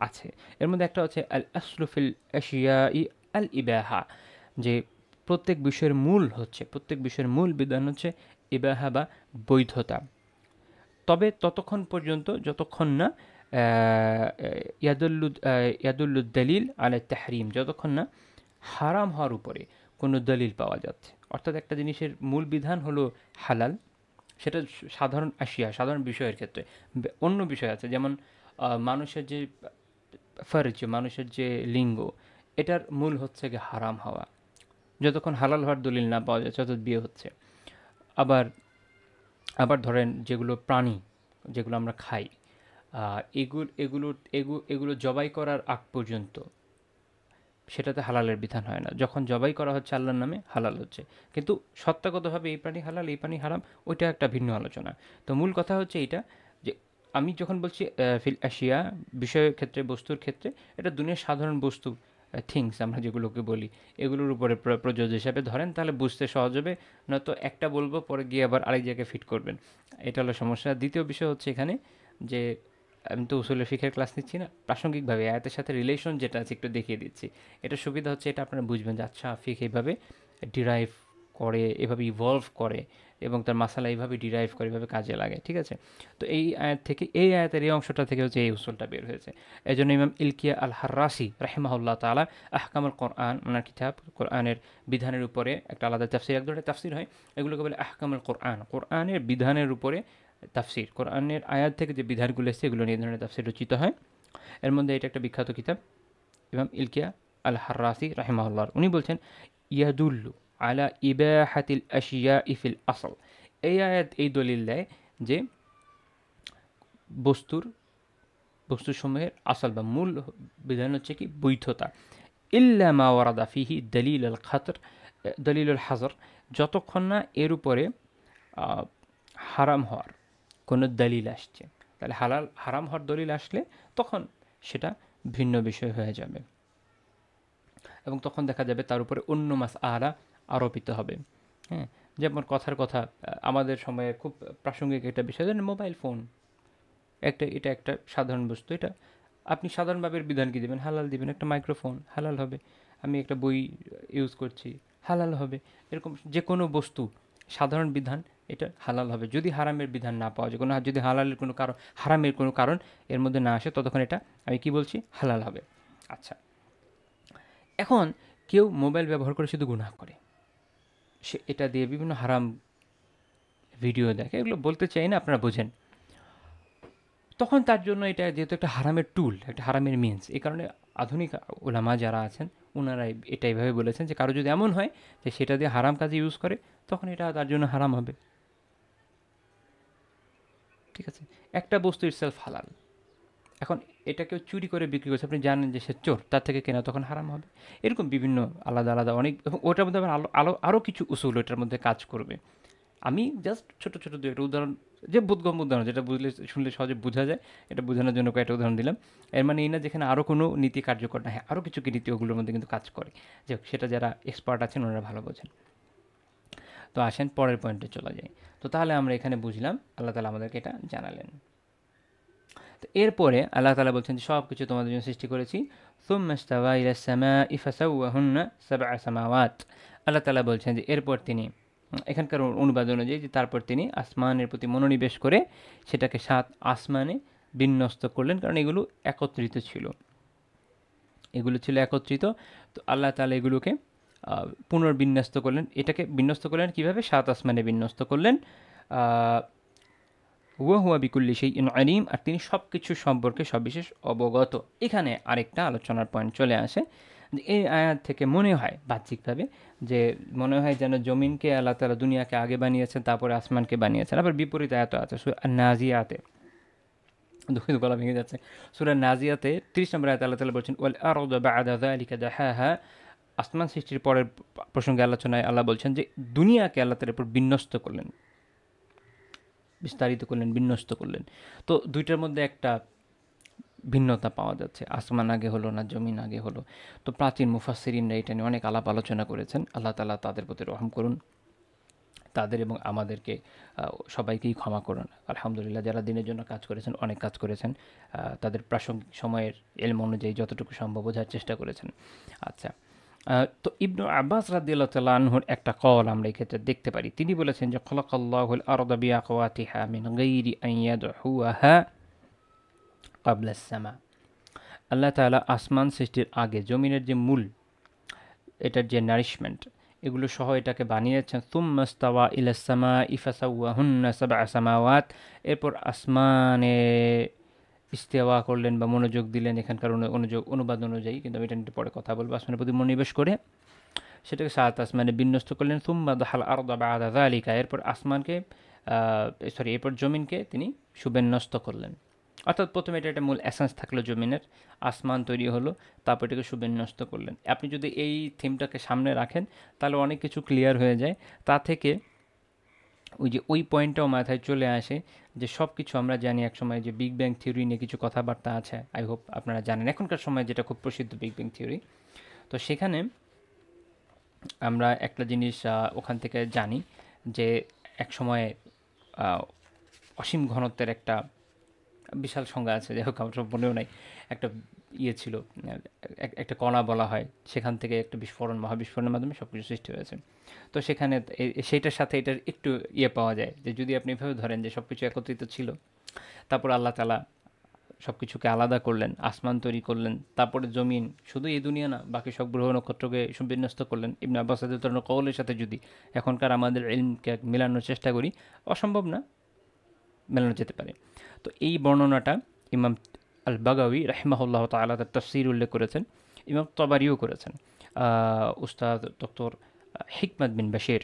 আছে। এর মধ্যে একটা হচ্ছে আল আসলু ফিল আশিয়াই আল ইবাহা, যে প্রত্যেক বিষয়ের মূল বিধান হচ্ছে ইবাহা বা বৈধতা। তবে ততক্ষণ পর্যন্ত যতক্ষণ না ইয়াদুল্লু দলিল আলা তাহরিম, যতক্ষণ না হারাম হওয়ার উপরে কোনো দলিল পাওয়া যাচ্ছে। অর্থাৎ একটা জিনিসের মূল বিধান হলো হালাল, সেটা সাধারণ সাধারণ বিষয়ের ক্ষেত্রে। অন্য বিষয় আছে, যেমন মানুষের যে ফরজ, মানুষের যে লিঙ্গ, এটার মূল হচ্ছে গিয়ে হারাম হওয়া। যতক্ষণ হালাল হওয়ার দলিল না পাওয়া যাচ্ছে তত বিয়ে হচ্ছে। আবার আবার ধরেন যেগুলো প্রাণী, যেগুলো আমরা খাই, এগুলো জবাই করার আগ পর্যন্ত সেটাতে হালালের বিধান হয় না। যখন জবাই করা হচ্ছে আল্লাহর নামে, হালাল হচ্ছে। কিন্তু সত্তাগতভাবে এই প্রাণী হালাল, এই প্রাণী হারাম, ওইটা একটা ভিন্ন আলোচনা। তো মূল কথা হচ্ছে এইটা, যে আমি যখন বলছি ফিল আশিয়া, বিষয়ের ক্ষেত্রে, বস্তুর ক্ষেত্রে, এটা দুনিয়ার সাধারণ বস্তু, থিংস আমরা যেগুলোকে বলি, এগুলোর উপরে প্রযোজ্য হিসাবে ধরেন, তাহলে বুঝতে সহজ হবে। নয়তো একটা বলবো, পরে গিয়ে আবার আরেক জায়গায় ফিট করবেন, এটা হলো সমস্যা। দ্বিতীয় বিষয় হচ্ছে এখানে যে আমি তো উসুলে ফিকের ক্লাস নিচ্ছি না, প্রাসঙ্গিকভাবে আয়াতের সাথে রিলেশন যেটা আছে একটু দেখিয়ে দিচ্ছি। এটা সুবিধা হচ্ছে, এটা আপনারা বুঝবেন যে আচ্ছা ফিক এইভাবে ডিরাইভ করে, এভাবে ইভলভ করে, এবং তার মাসালা এইভাবে ডিরাইভ করে, এভাবে কাজে লাগে। ঠিক আছে? তো এই আয়াত থেকে, এই আয়াতের এই অংশটা থেকে হচ্ছে এই উসুলটা বের হয়েছে। এই জন্য ইমাম ইলকিয়া আল হার্রাসি রাহিমাহুল্লাহ তাআলা আহকামুল কোরআন, ওনার কিতাব, কোরআনের বিধানের উপরে একটা আলাদা তাফসির, এক ধরনের তাফসির হয়, এগুলোকে বলে আহকামুল কোরআন, কোরআনের বিধানের উপরে তাফসির। কোরআনের আয়াত থেকে যে বিধানগুলো এসেছে এগুলো নিয়ে ধরনের তাফসির রচিত হয়। এর মধ্যে এটা একটা বিখ্যাত কিতাব, ইমাম ইলকিয়া আল হার্রাসি রাহিমাহুল্লাহ, উনি বলছেন ইয়াদুল্লু আলা ইবাহাতিল আশিয়া ইফিল আসল, এই আয়াত এই দলিল দেয় যে বস্তুসমূহের আসল বা মূল বিধান হচ্ছে কি বৈধতা। ইল্লা মা ওয়ারাদা ফিহি দলিলুল হাজর, যতক্ষণ না এর উপরে হারাম হওয়ার কোনো দলিল আসছে। তাহলে হারাম হওয়ার দলিল আসলে তখন সেটা ভিন্ন বিষয় হয়ে যাবে এবং তখন দেখা যাবে তার উপরে অন্য মাসআলা আরোপিত হবে। হ্যাঁ, যেমন কথার কথা আমাদের সময়ে খুব প্রাসঙ্গিক একটা বিষয়, যেন মোবাইল ফোন এটা একটা সাধারণ বস্তু। এটা আপনি সাধারণভাবে বিধান কি দেবেন? হালাল দিবেন। একটা মাইক্রোফোন হালাল হবে। আমি একটা বই ইউজ করছি, হালাল হবে। এরকম যে কোনো বস্তু সাধারণ বিধান এটা হালাল হবে যদি হারামের বিধান না পাওয়া যায়। যদি হালালের কোনো কারণ, হারামের কোনো কারণ এর মধ্যে না আসে, ততক্ষণ এটা আমি কি বলছি, হালাল হবে। আচ্ছা, এখন কেউ মোবাইল ব্যবহার করে শুধু গুনাহ করে, সে এটা দিয়ে বিভিন্ন হারাম ভিডিও দেখে, এগুলো বলতে চাই না, আপনারা বোঝেন। তখন তার জন্য এটা যেহেতু একটা হারামের টুল, একটা হারামের মিন্স, এই কারণে আধুনিক ওলামা যারা আছেন ওনারা এটা এইভাবে বলেছেন যে কারো যদি এমন হয় যে সেটা দিয়ে হারাম কাজে ইউজ করে, তখন এটা তার জন্য হারাম হবে। ঠিক আছে, একটা বস্তু ইটসেলফ হালাল, এখন এটা কেউ চুরি করে বিক্রি করছে, আপনি জানেন যে সে চোর, তার থেকে কেনা তখন হারাম হবে। এরকম বিভিন্ন আলাদা আলাদা অনেক, এবং ওটার মধ্যে আবার আরও কিছু উসুল ওটার মধ্যে কাজ করবে। আমি জাস্ট ছোট ছোট দু একটা উদাহরণ, যে বোধগম্য উদাহরণ, যেটা শুনলে সহজে বোঝা যায়, এটা বোঝানোর জন্য কয়েকটা উদাহরণ দিলাম। এর মানে এই না যেখানে আরও কোনো নীতি কার্যকর না, হ্যাঁ আরও কিছু কি নীতি ওগুলোর মধ্যে কিন্তু কাজ করে। যে সেটা যারা এক্সপার্ট আছেন ওনারা ভালো বোঝেন। তো আসেন পরের পয়েন্টে চলে যাই। তো তাহলে আমরা এখানে বুঝলাম আল্লাহ তালা আমাদেরকে এটা জানালেন। তো এরপরে আল্লাহ তালা বলছেন যে সব কিছু তোমাদের জন্য সৃষ্টি করেছি। আল্লাহ তালা বলছেন যে এরপর তিনি, এখানকার অনুবাদ অনুযায়ী যে তারপর তিনি আসমানের প্রতি মনোনিবেশ করে সেটাকে 7 আসমানে বিন্যস্ত করলেন, কারণ এগুলো একত্রিত ছিল, এগুলো ছিল একত্রিত। তো আল্লাহ তালা এগুলোকে পুনর্বিন্যস্ত করলেন। এটাকে বিন্যস্ত করলেন কীভাবে? 7 আসমানে বিন্যস্ত করলেন। হুয়া বিকুল্লি শাইইন আলিম, আর তিনি সব কিছু সম্পর্কে সবিশেষ অবগত। এখানে আরেকটা আলোচনার পয়েন্ট চলে আসে যে এই আয়াত থেকে মনে হয় বাহ্যিকভাবে যে মনে হয় যেন জমিনকে আল্লাহ তাআলা দুনিয়াকে আগে বানিয়েছেন, তারপরে আসমানকে বানিয়েছেন। আবার বিপরীত আয়াত আছে সূরা নাজিয়াতে, দুঃখিত গলা ভেঙে যাচ্ছে, সূরা নাজিয়াতে 30 নম্বর আয়াতে আল্লাহ তাআলা বলছেন ওয়াল আরদা বা'দা যালিকা দাহাহা, আসমান সৃষ্টির পরের প্রসঙ্গে আলোচনায় আল্লাহ বলছেন যে দুনিয়াকে আল্লাহ তাআলা উপর বিন্যস্ত করলেন, বিস্তারিত করলেন, বিন্যস্ত করলেন। তো দুইটার মধ্যে একটা ভিন্নতা পাওয়া যাচ্ছে, আসমান আগে হলো না জমিন আগে হলো। তো প্রাচীন মুফাসসিরিনরা এটা নিয়ে অনেক আলাপ আলোচনা করেছেন। আল্লাহ তাআলা তাদের প্রতি রহম করুন, তাদের এবং আমাদেরকে সবাইকেই ক্ষমা করুন। আলহামদুলিল্লাহ, যারা দিনের জন্য কাজ করেছেন, অনেক কাজ করেছেন, তাদের প্রাসঙ্গিক সময়ের ইলম অনুযায়ী যতটুকু সম্ভব বোঝার চেষ্টা করেছেন। আচ্ছা, তো ইবনু আব্বাস রাদিয়াল্লাহু তাআলা আনহুর একটা কল আমরা এই ক্ষেত্রে দেখতে পারি। তিনি বলেছেন যে খলাকাল্লাহুল আরদা বিআকওয়াতিহা মিন গায়রি আন ইয়াদহুহা ক্বাবলা আস-সামা। আল্লাহ তাআলা আসমান সৃষ্টির আগে জমিনের যে মূল, এটার যে নারিশমেন্ট, এগুলো সহ এটাকে বানিয়েছেন। সুম্মা ইস্তাওয়া ইলাস সামাই ফাসাওয়াহুন্না সাবআ সামাওয়াত, এরপর আসমানে ইস্তেওয়া করলেন বা মনোযোগ দিলেন, এখানকার অনুবাদ অনুযায়ী, কিন্তু আমি এটা নিয়ে পরে কথা বলবো। আসমানের প্রতি মনোনিবেশ করে সেটাকে 7 আসমানে বিন্যস্ত করলেন। সুম্মা দাহাল আরদা বা'দা যালিকা, এরপর আসমানকে এরপর জমিনকে তিনি সুবিন্যস্ত করলেন। অর্থাৎ প্রথমে এটা একটা মূল এসেন্স থাকলো জমিনের, আসমান তৈরি হলো, তারপর এটাকে সুবিন্যস্ত করলেন। আপনি যদি এই থিমটাকে সামনে রাখেন তাহলে অনেক কিছু ক্লিয়ার হয়ে যায়। তা থেকে ওই পয়েন্টটাও মাথায় চলে আসে যে সব কিছু আমরা জানি, এক সময় যে বিগ ব্যাং থিওরি নিয়ে কিছু কথাবার্তা আছে, আই হোপ আপনারা জানেন, এখনকার সময় যেটা খুব প্রসিদ্ধ বিগ ব্যাং থিওরি। তো সেখানে আমরা একটা জিনিস ওখান থেকে জানি যে এক সময় অসীম ঘনত্বের একটা বিশাল সংজ্ঞা আছে, যাই হোক আমার সব মনেও নাই, একটা ছিল, একটা কণা বলা হয়, সেখান থেকে একটা মহাবিস্ফোরণের মাধ্যমে সব কিছু সৃষ্টি হয়েছে। তো সেখানে সেইটার সাথে এটার একটু পাওয়া যায় যে যদি আপনি এভাবে ধরেন যে সব কিছু একত্রিত ছিল, তারপর আল্লাহ তাআলা সব কিছুকে আলাদা করলেন, আসমান তৈরি করলেন, তারপরে জমিন, শুধু এই দুনিয়া না বাকি সব গ্রহ নক্ষত্রকে সুবিন্যস্ত করলেন। ইবনে আব্বাস রাদিয়াল্লাহু কওলের সাথে যদি এখনকার আমাদের ইলমকে মেলানোর চেষ্টা করি, অসম্ভব না, মেলানো যেতে পারে। তো এই বর্ণনাটা ইমাম আল বাগাউই রাহিমাহুল্লাহ তাআলা তার তাফসীর উল্লেখ করেছেন, ইমাম তাবারিও করেছেন, উস্তাদ ডক্টর হিকমত বিন বাশির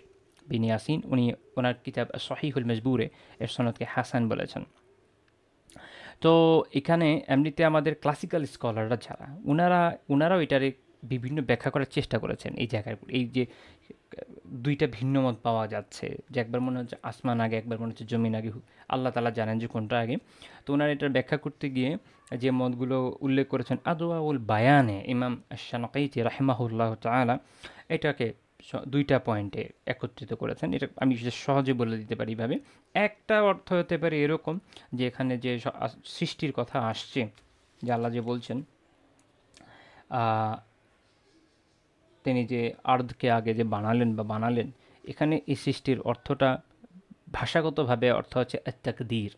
বিন ইয়াসিন, উনি ওনার কিতাব সহিহুল মজবুরে এর সনদকে হাসান বলেছেন। তো এখানে এমনিতে আমাদের ক্লাসিক্যাল স্কলাররা যারা, উনারাও এটারে বিভিন্ন ব্যাখ্যা করার চেষ্টা করেছেন এই জায়গায়। এই যে দুইটা ভিন্ন মত পাওয়া যাচ্ছে, যে একবার মনে হচ্ছে আসমান আগে, একবার মনে হচ্ছে জমিন আগে, আল্লাহ তাআলা জানেন যে কোনটা আগে। তো ওনারা এটার ব্যাখ্যা করতে গিয়ে যে মতগুলো উল্লেখ করেছেন আদওয়াউল বায়ানে ইমাম শানকাইতি রাহিমাহুল্লাহ তাআলা এটাকে দুইটা পয়েন্টে একত্রিত করেছেন। এটা আমি সহজে বলে দিতে পারি এভাবে। একটা অর্থ হতে পারে এরকম যে এখানে যে সৃষ্টির কথা আসছে, যে আল্লাহ যে বলছেন তিনি যে আর্দকে আগে যে বানালেন, এখানে এই সৃষ্টির অর্থটা ভাষাগতভাবে অর্থ হচ্ছে তাকদীর,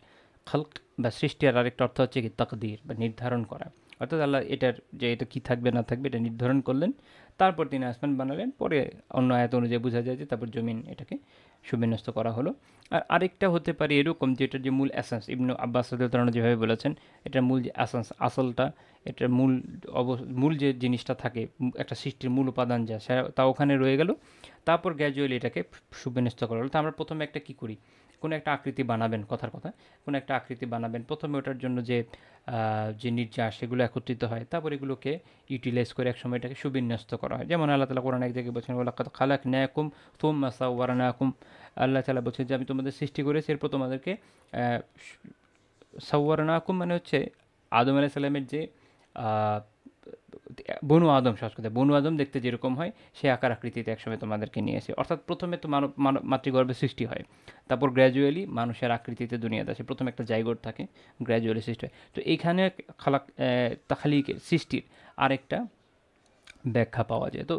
খালক বা সৃষ্টি, আর আরেকটা অর্থ হচ্ছে কি তাকদীর বা নির্ধারণ করা। অর্থাৎ আল্লাহ এটার যে এটা কী থাকবে না থাকবে এটা নির্ধারণ করলেন, তারপর তিনি আসমান বানালেন। পরে অন্য আয়াত অনুযায়ী বোঝা যায় যে তারপর জমিন এটাকে সুবিন্যস্ত করা হলো। আর আরেকটা হতে পারে এরকম যে এটার যে মূল অ্যাসেন্স, ইবনু আব্বাস রাদিয়াল্লাহু আনহু যেভাবে বলেছেন, এটার মূল যে অ্যাসেন্স, আসলটা, এটার মূল যে জিনিসটা থাকে, একটা সৃষ্টির মূল উপাদান যা, তা ওখানে রয়ে গেল। তারপর গ্র্যাজুয়ালি এটাকে সুবিন্যস্ত করা হলো। তো আমরা প্রথমে একটা কী করি, কোনো একটা আকৃতি বানাবেন, কথার কথা, কোনো একটা আকৃতি বানাবেন, প্রথমে ওটার জন্য যে নির্যাস সেগুলো একত্রিত হয়, তারপর এগুলোকে ইউটিলাইজ করে একসময় এটাকে সুবিন্যস্ত করা হয়। যেমন আল্লাহ তাআলা কোরআন এক জায়গায় বলছেন, ওয়ালাকাদ খালাকনাকুম সুম্মা সাওয়ারনাকুম, আল্লাহ তাআলা বলছেন যে আমি তোমাদের সৃষ্টি করেছি, এরপর তোমাদেরকে সাওয়ারনাকুম মানে হচ্ছে আদম আলাইহিস সালামের যে বনু আদম, সংস্কৃতে বনু আদম দেখতে যেরকম হয় সে আকার আকৃতিতে একসময় তোমাদেরকে নিয়ে এসে, অর্থাৎ প্রথমে তো মাতৃগর্ভে সৃষ্টি হয়, তারপর গ্র্যাজুয়ালি মানুষের আকৃতিতে দুনিয়াতে আসে। প্রথমে একটা জাইগোট থাকে, গ্র্যাজুয়ালি সৃষ্টি হয়। তো এইখানে তাখালিকের সৃষ্টির আরেকটা ব্যাখ্যা পাওয়া যায়। তো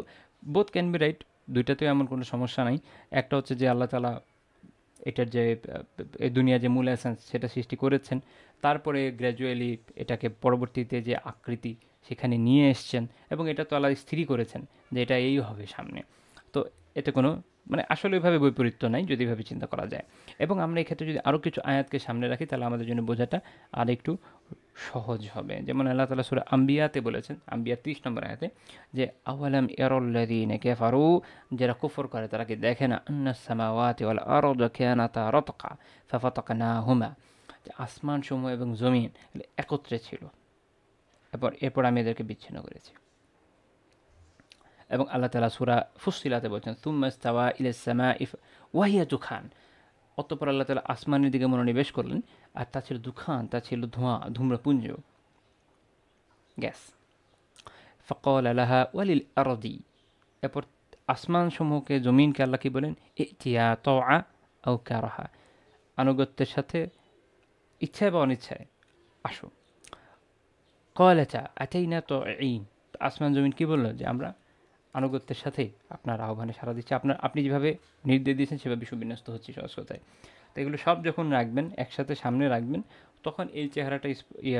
বোথ ক্যান বি রাইট, দুইটাতেও এমন কোনো সমস্যা নাই। একটা হচ্ছে যে আল্লাহ তাআলা এটার যে এই দুনিয়া যে মূল এসেন্স সেটা সৃষ্টি করেছেন, তারপরে গ্র্যাজুয়ালি এটাকে পরবর্তীতে যে আকৃতি সেখানে নিয়ে এসছেন, এবং এটা তো আল্লাহ স্থিরই করেছেন যে এটা এই হবে সামনে। তো এতে কোনো মানে আসলে ওইভাবে বৈপরীত্য নাই যদি এভাবে চিন্তা করা যায়। এবং আমরা এক্ষেত্রে যদি আরও কিছু আয়াতকে সামনে রাখি তাহলে আমাদের জন্য বোঝাটা আর একটু সহজ হবে। যেমন আল্লাহ তাআলা সূরা আম্বিয়াতে বলেছেন, আম্বিয়া 30 নম্বর আয়াতে, যে আওয়ালাম ইয়ারাল্লাযীনা কাফারু, যারা কুফর করে তারা কি দেখে না, আন্নাস সামাওয়াতি ওয়াল আরদু কানাতা রাতকা ফাফাতাকনাহুমা, যে আসমান সমূহ এবং জমিন একত্রে ছিল, এরপর আমি এদেরকে বিচ্ছিন্ন করেছি। এবং আল্লাহ তাআলা সূরা ফুসসিলাতে বলছেন, সুম্মা ইস্তাওয়া ইলাস সামাই ওয়াহিয়া দুখান, অতঃপর আল্লাহ তাআলা আসমানের দিকে মনোনিবেশ করলেন, আর তা ছিল দুখান, তা ছিল ধোঁয়া, ধূম্রপুঞ্জ, গ্যাস। ফাকালা লাহা ওয়ালিল আরদি, এরপর আসমান সমূহকে, জমিনকে আল্লাহ কি বলেন, ইতিয়া তাআ আও কারাহা, আনুগত্যের সাথে ইচ্ছায় বা অনিচ্ছায় আসো। ক্বালাতা আতাইনা তাঈন, আসমান জমিন কি বললো, যে আমরা আনুগত্যের সাথে আপনার আহ্বানে সাড়া দিচ্ছি, আপনি যেভাবে নির্দেশ দিয়েছেন সেভাবে সুবিন্যস্ত হচ্ছি, সহজ কথায়। তো এগুলো সব যখন রাখবেন একসাথে সামনে রাখবেন, তখন এই চেহারাটা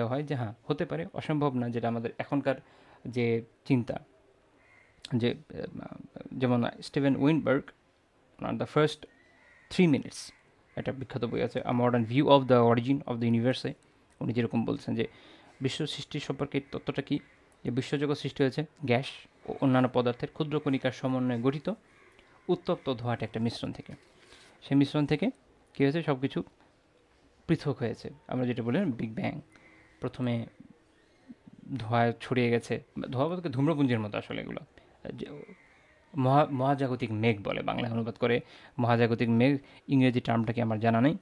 হয় যে হ্যাঁ হতে পারে, অসম্ভব না, যেটা আমাদের এখনকার যে চিন্তা, যে যেমন Steven Weinberg the first 3 minutes, একটা বিখ্যাত বই আছে, a modern view of the origin of the ইউনিভার্সে, উনি যেরকম বলছেন যে বিশ্ব সৃষ্টির সম্পর্কে তত্ত্বটা কি, যে বিশ্বজগৎ সৃষ্টি হয়েছে গ্যাস ও অন্যান্য পদার্থের ক্ষুদ্র কণিকার সমন্বয়ে গঠিত উত্তপ্ত ধোঁয়াটা একটা মিশ্রণ থেকে, সেই মিশ্রণ থেকে কী হয়েছে, সব কিছু পৃথক হয়েছে। আমরা যেটা বলি বিগ ব্যাং, প্রথমে ধোঁয়া ছড়িয়ে গেছে, ধোঁয়া বলতে ধূম্রপুঞ্জের মতো আসলে এগুলো, মহাজাগতিক মেঘ বলে, বাংলায় অনুবাদ করে মহাজাগতিক মেঘ, ইংরেজি টার্মটা কি আমার জানা নেই।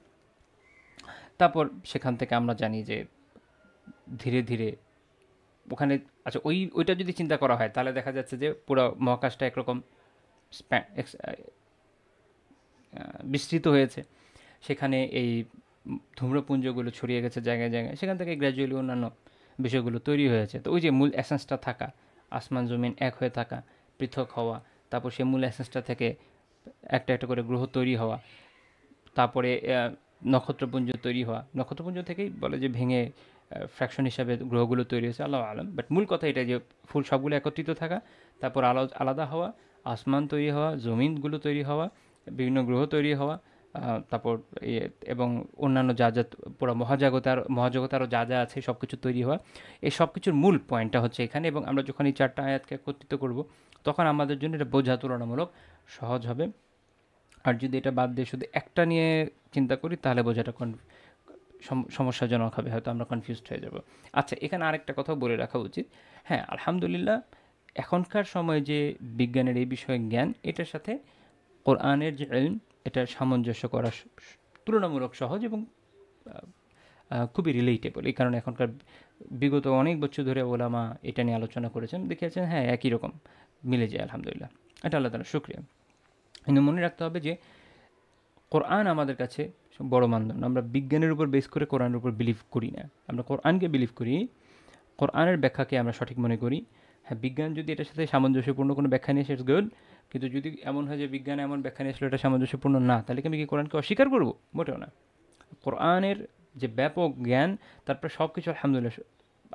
তারপর সেখান থেকে আমরা জানি যে ধীরে ধীরে ওখানে, আচ্ছা ওইটা যদি চিন্তা করা হয় তাহলে দেখা যাচ্ছে যে পুরো মহাকাশটা একরকম বিস্তৃত হয়েছে, সেখানে এই ধূম্রপুঞ্জগুলো ছড়িয়ে গেছে জায়গায় জায়গায়, সেখান থেকে গ্র্যাজুয়ালি অন্যান্য বিষয়গুলো তৈরি হয়েছে। তো ওই যে মূল এসেন্সটা থাকা, আসমান জমিন এক হয়ে থাকা, পৃথক হওয়া, তারপর সেই মূল এসেন্সটা থেকে একটা একটা করে গ্রহ তৈরি হওয়া, তারপরে নক্ষত্রপুঞ্জ তৈরি হওয়া, নক্ষত্রপুঞ্জ থেকেই বলে যে ভেঙে ফ্র্যাকশন হিসাবে গ্রহগুলো তৈরি হয়েছে, আল্লাহ আলম। বাট মূল কথা এটা যে ফুল সবগুলো একত্রিত থাকা, তারপর আলাদা হওয়া, আসমান তৈরি হওয়া, জমিনগুলো তৈরি হওয়া, বিভিন্ন গ্রহ তৈরি হওয়া, তারপর এবং অন্যান্য যা যা পুরো মহাজগতে আরও যা যা আছে সব কিছু তৈরি হওয়া, এই সব কিছুর মূল পয়েন্টটা হচ্ছে এখানে। এবং আমরা যখন এই 4টা আয়াতকে একত্রিত করব তখন আমাদের জন্য এটা বোঝা তুলনামূলক সহজ হবে। আর যদি এটা বাদ দিয়ে শুধু একটা নিয়ে চিন্তা করি তাহলে বোঝাটা সমস্যাজনক হবে, হয়তো আমরা কনফিউজড হয়ে যাব। আচ্ছা, এখানে আরেকটা কথাও বলে রাখা উচিত। হ্যাঁ, আলহামদুলিল্লাহ এখনকার সময়ে যে বিজ্ঞানের এই বিষয়ে জ্ঞান, এটার সাথে কোরআনের যে ইলম, এটার সামঞ্জস্য করা তুলনামূলক সহজ এবং খুবই রিলেটেবল। এই কারণে এখনকার বিগত অনেক বছর ধরে ওলামা এটা নিয়ে আলোচনা করেছেন, দেখিয়েছেন হ্যাঁ একই রকম মিলে যায় আলহামদুলিল্লাহ। এটা আল্লাহ তাআলার শুকরিয়া। কিন্তু মনে রাখতে হবে যে কোরআন আমাদের কাছে বড় মানদণ্ড। আমরা বিজ্ঞানের উপর বেস করে কোরআনের উপর বিলিভ করি না, আমরা কোরআনকে বিলিভ করি, কোরআনের ব্যাখ্যাকে আমরা সঠিক মনে করি। হ্যাঁ, বিজ্ঞান যদি এটার সাথে সামঞ্জস্যপূর্ণ কোনো ব্যাখ্যা নিয়ে সেটা গুড, কিন্তু যদি এমন হয় যে বিজ্ঞান এমন ব্যাখ্যা নিয়ে আসলে এটা সামঞ্জস্যপূর্ণ না, তাহলে কি আমি কি কোরআনকে অস্বীকার করবো? মোটেও না। কোরআনের যে ব্যাপক জ্ঞান, তারপরে সব কিছু আলহামদুলিল্লাহ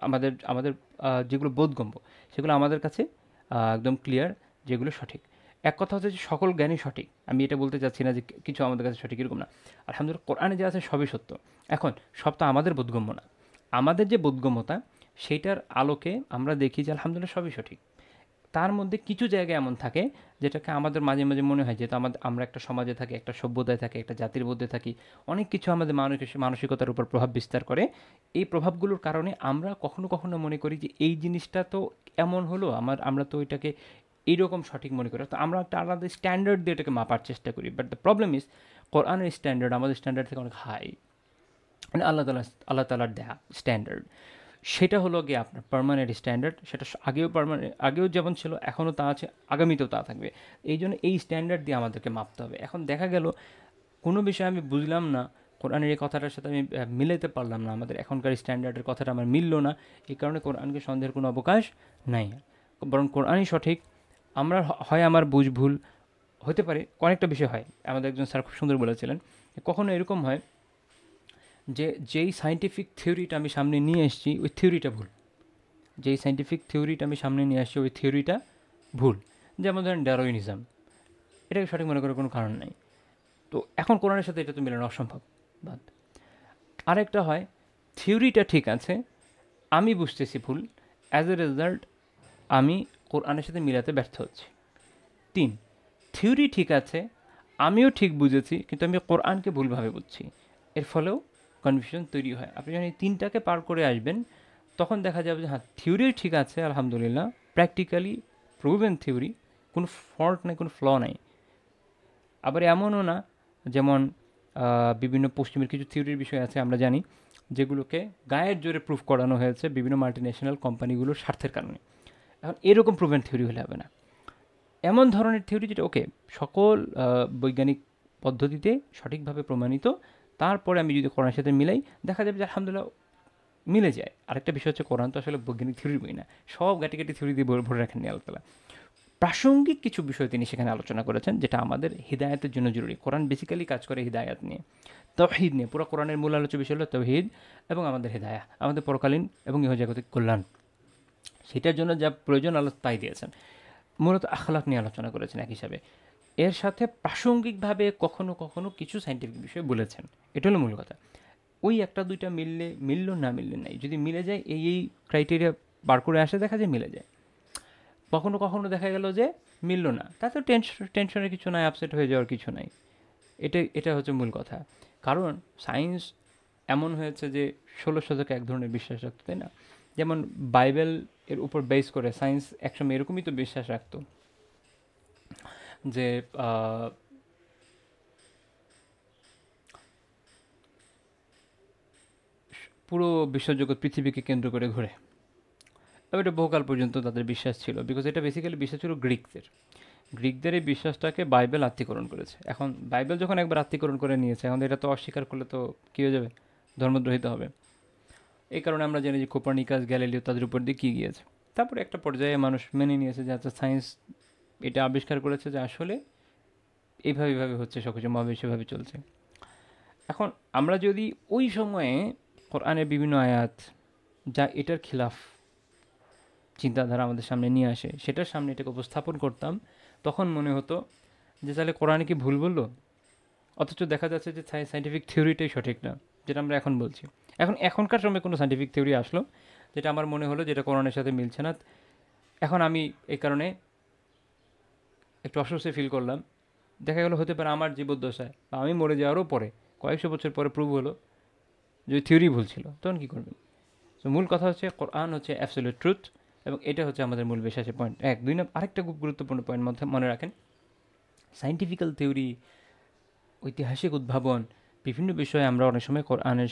আমাদের আমাদের যেগুলো বোধগম্য সেগুলো আমাদের কাছে একদম ক্লিয়ার, যেগুলো সঠিক। এক কথা হচ্ছে যে সকল জ্ঞানই সঠিক, আমি এটা বলতে চাচ্ছি না যে কিছু আমাদের কাছে সঠিক, এরকম না। আলহামদুলিল্লাহ কোরআনে যা আছে সবই সত্য। এখন সব তো আমাদের বোধগম্য না, আমাদের যে বোধগম্যতা সেইটার আলোকে আমরা দেখি যে আলহামদুলিল্লাহ সবই সঠিক। তার মধ্যে কিছু জায়গা এমন থাকে যেটাকে আমাদের মাঝে মাঝে মনে হয়, যেহেতু আমরা একটা সমাজে থাকি, একটা সভ্যতায় থাকি, একটা জাতির মধ্যে থাকি, অনেক কিছু আমাদের মানসিকতার উপর প্রভাব বিস্তার করে। এই প্রভাবগুলোর কারণে আমরা কখনো কখনো মনে করি যে এই জিনিসটা তো এমন হলো, আমরা তো এটাকে এইরকম সঠিক মনে করি, তো আমরা একটা আলাদা স্ট্যান্ডার্ড দিয়ে এটাকে মাপার চেষ্টা করি। বাট দ্য প্রবলেম ইজ কোরআনের স্ট্যান্ডার্ড আমাদের স্ট্যান্ডার্ড থেকে অনেক হাই। মানে আল্লাহ তাআলার দেয়া স্ট্যান্ডার্ড, সেটা হলো গিয়ে আপনার পার্মানেন্ট স্ট্যান্ডার্ড। সেটা আগেও যেমন ছিল, এখনও তা আছে, আগামীতেও তা থাকবে। এই জন্য এই স্ট্যান্ডার্ড দিয়ে আমাদেরকে মাপতে হবে। এখন দেখা গেল কোনো বিষয় আমি বুঝলাম না, কোরআনের এই কথাটার সাথে আমি মিলাতে পারলাম না, আমাদের এখনকার স্ট্যান্ডার্ডের কথাটা আমার মিলল না, এই কারণে কোরআনকে সন্দেহের কোনো অবকাশ নাই, বরং কোরআনই সঠিক। আমরা হয় আমার বুঝ ভুল হতে পারে, অনেকটা বিষয় হয়। আমাদের একজন স্যার খুব সুন্দর বলেছিলেন, কখনো এরকম হয় যে যেই সায়েন্টিফিক থিওরিটা আমি সামনে নিয়ে এসেছি ওই থিওরিটা ভুল, যেই সায়েন্টিফিক থিওরিটা আমি সামনে নিয়ে আসছি ওই থিওরিটা ভুল। যেমন ধরেন ডারউইনিজম, এটাকে সঠিক মনে করার কোনো কারণ নাই। তো এখন কোরআনের সাথে এটা তো মেলানো অসম্ভব বাদ। আরেকটা হয় থিওরিটা ঠিক আছে, আমি বুঝতেছি ভুল, অ্যাজ এ রেজাল্ট আমি কোরআনের সাথে মিলাতে ব্যর্থ হচ্ছি। 3, থিওরি ঠিক আছে, আমিও ঠিক বুঝেছি, কিন্তু আমি কোরআনকে ভুলভাবে বুঝছি, এর ফলেও কনফিউশন তৈরি হয়। আপনি যখন এই 3টাকে পার করে আসবেন, তখন দেখা যাবে যে হ্যাঁ থিওরি ঠিক আছে আলহামদুলিল্লাহ, প্র্যাকটিক্যালি প্রুভেন থিওরি, কোনো ফল্ট নাই, কোনো ফ্ল নাই। আবার এমনও না, যেমন বিভিন্ন পশ্চিমের কিছু থিওরির বিষয় আছে আমরা জানি, যেগুলোকে গায়ের জোরে প্রুফ করানো হয়েছে বিভিন্ন মাল্টিন্যাশনাল কোম্পানিগুলোর স্বার্থের কারণে। এখন এরকম প্রুভেন থিওরি হলে হবে না, এমন ধরনের থিওরি যেটা ওকে সকল বৈজ্ঞানিক পদ্ধতিতে সঠিকভাবে প্রমাণিত, তারপরে আমি যদি কোরআনের সাথে মিলাই, দেখা যাবে যে আলহামদুলিল্লাহ মিলে যায়। আরেকটা বিষয় হচ্ছে কোরআন তো আসলে বৈজ্ঞানিক থিওরি বই না, সব ঘাটি থিওরি দিয়ে ভরে রাখেননি আল্লাহ তাআলা। প্রাসঙ্গিক কিছু বিষয় তিনি সেখানে আলোচনা করেছেন যেটা আমাদের হিদায়াতের জন্য জরুরি। কোরআন বেসিক্যালি কাজ করে হিদায়াত নিয়ে, তাওহীদ নিয়ে। পুরো কোরআনের মূল আলোচ্য বিষয় হলো তাওহীদ এবং আমাদের হিদায়া, আমাদের পরকালীন এবং ইহজাগতিক কল্যাণ। সেটার জন্য যা প্রয়োজন আল্লাহ তাই দিয়েছেন। মূলত আখলাক নিয়ে আলোচনা করেছেন এক হিসাবে। এর সাথে প্রাসঙ্গিকভাবে কখনো কখনো কিছু সায়েন্টিফিক বিষয় বলেছেন, এটা হলো মূল কথা। ওই একটা দুইটা মিলল না মিললে নাই, যদি মিলে যায় এই ক্রাইটেরিয়া বার করে আসে, দেখা যায় মিলে যায়। কখনো কখনো দেখা গেল যে মিলল না, তাতে টেনশনের কিছু নাই, আপসেট হয়ে যাওয়ার কিছু নাই। এটা হচ্ছে মূল কথা। কারণ সায়েন্স এমন হয়েছে যে 16 শতকে এক ধরনের বিশ্বাস রাখতো, তাই না? যেমন বাইবেল এর উপর বেস করে সায়েন্স একসময় এরকমই তো বিশ্বাস রাখতো যে পুরো বিশ্বজগৎ পৃথিবীকে কেন্দ্র করে ঘোরে। এটা বহুকাল পর্যন্ত তাদের বিশ্বাস ছিল, বিকজ এটা বেসিক্যালি বিশ্বাস ছিল গ্রিকদের এই বিশ্বাসটাকে বাইবেল আত্মীকরণ করেছে। এখন বাইবেল যখন একবার আত্মীকরণ করে নিয়েছে, এখন এটা তো অস্বীকার করলে তো কী হয়ে যাবে, ধর্মদ্রোহিত হবে। এই কারণে আমরা জানি যে কোপারনিকাস, গ্যালিলিও তাদের উপর দিয়ে কী গিয়েছে। তারপরে একটা পর্যায়ে মানুষ মেনে নিয়েছে যে আচ্ছা সায়েন্স এটা আবিষ্কার করেছে যে আসলে এইভাবে হচ্ছে, সব কিছু মহাবিশ্বভাবে চলছে। এখন আমরা যদি ওই সময়ে কোরআনের বিভিন্ন আয়াত যা এটার খিলাফ চিন্তাধারা আমাদের সামনে নিয়ে আসে, সেটার সামনে এটাকে উপস্থাপন করতাম, তখন মনে হতো যে তাহলে কোরআনে কি ভুল বললো, অথচ দেখা যাচ্ছে যে সায়েন্টিফিক থিওরিটাই সঠিক না, যেটা আমরা এখন বলছি। এখনকার সময় কোনো সায়েন্টিফিক থিওরি আসলো যেটা আমার মনে হলো যেটা কোরআনের সাথে মিলছে না, এখন আমি এই কারণে একটু অস্বস্তি ফিল করলাম দেখা গেলো হতে পারে আমার জীবদ্দশায় বা আমি মরে যাওয়ারও পরে কয়েকশো বছর পরে প্রুভ হলো যে থিওরি ভুল ছিল, তখন কী করবেন? তো মূল কথা হচ্ছে কোরআন হচ্ছে অ্যাবসলিউট ট্রুথ, এবং এটা হচ্ছে আমাদের মূল বিশ্বাসের পয়েন্ট এক। দুই নম্বর আরেকটা খুব গুরুত্বপূর্ণ পয়েন্ট মনে রাখেন, সায়েন্টিফিক্যাল থিওরি, ঐতিহাসিক উদ্ভাবন, বিভিন্ন বিষয়ে আমরা অনেক সময় কোরআনের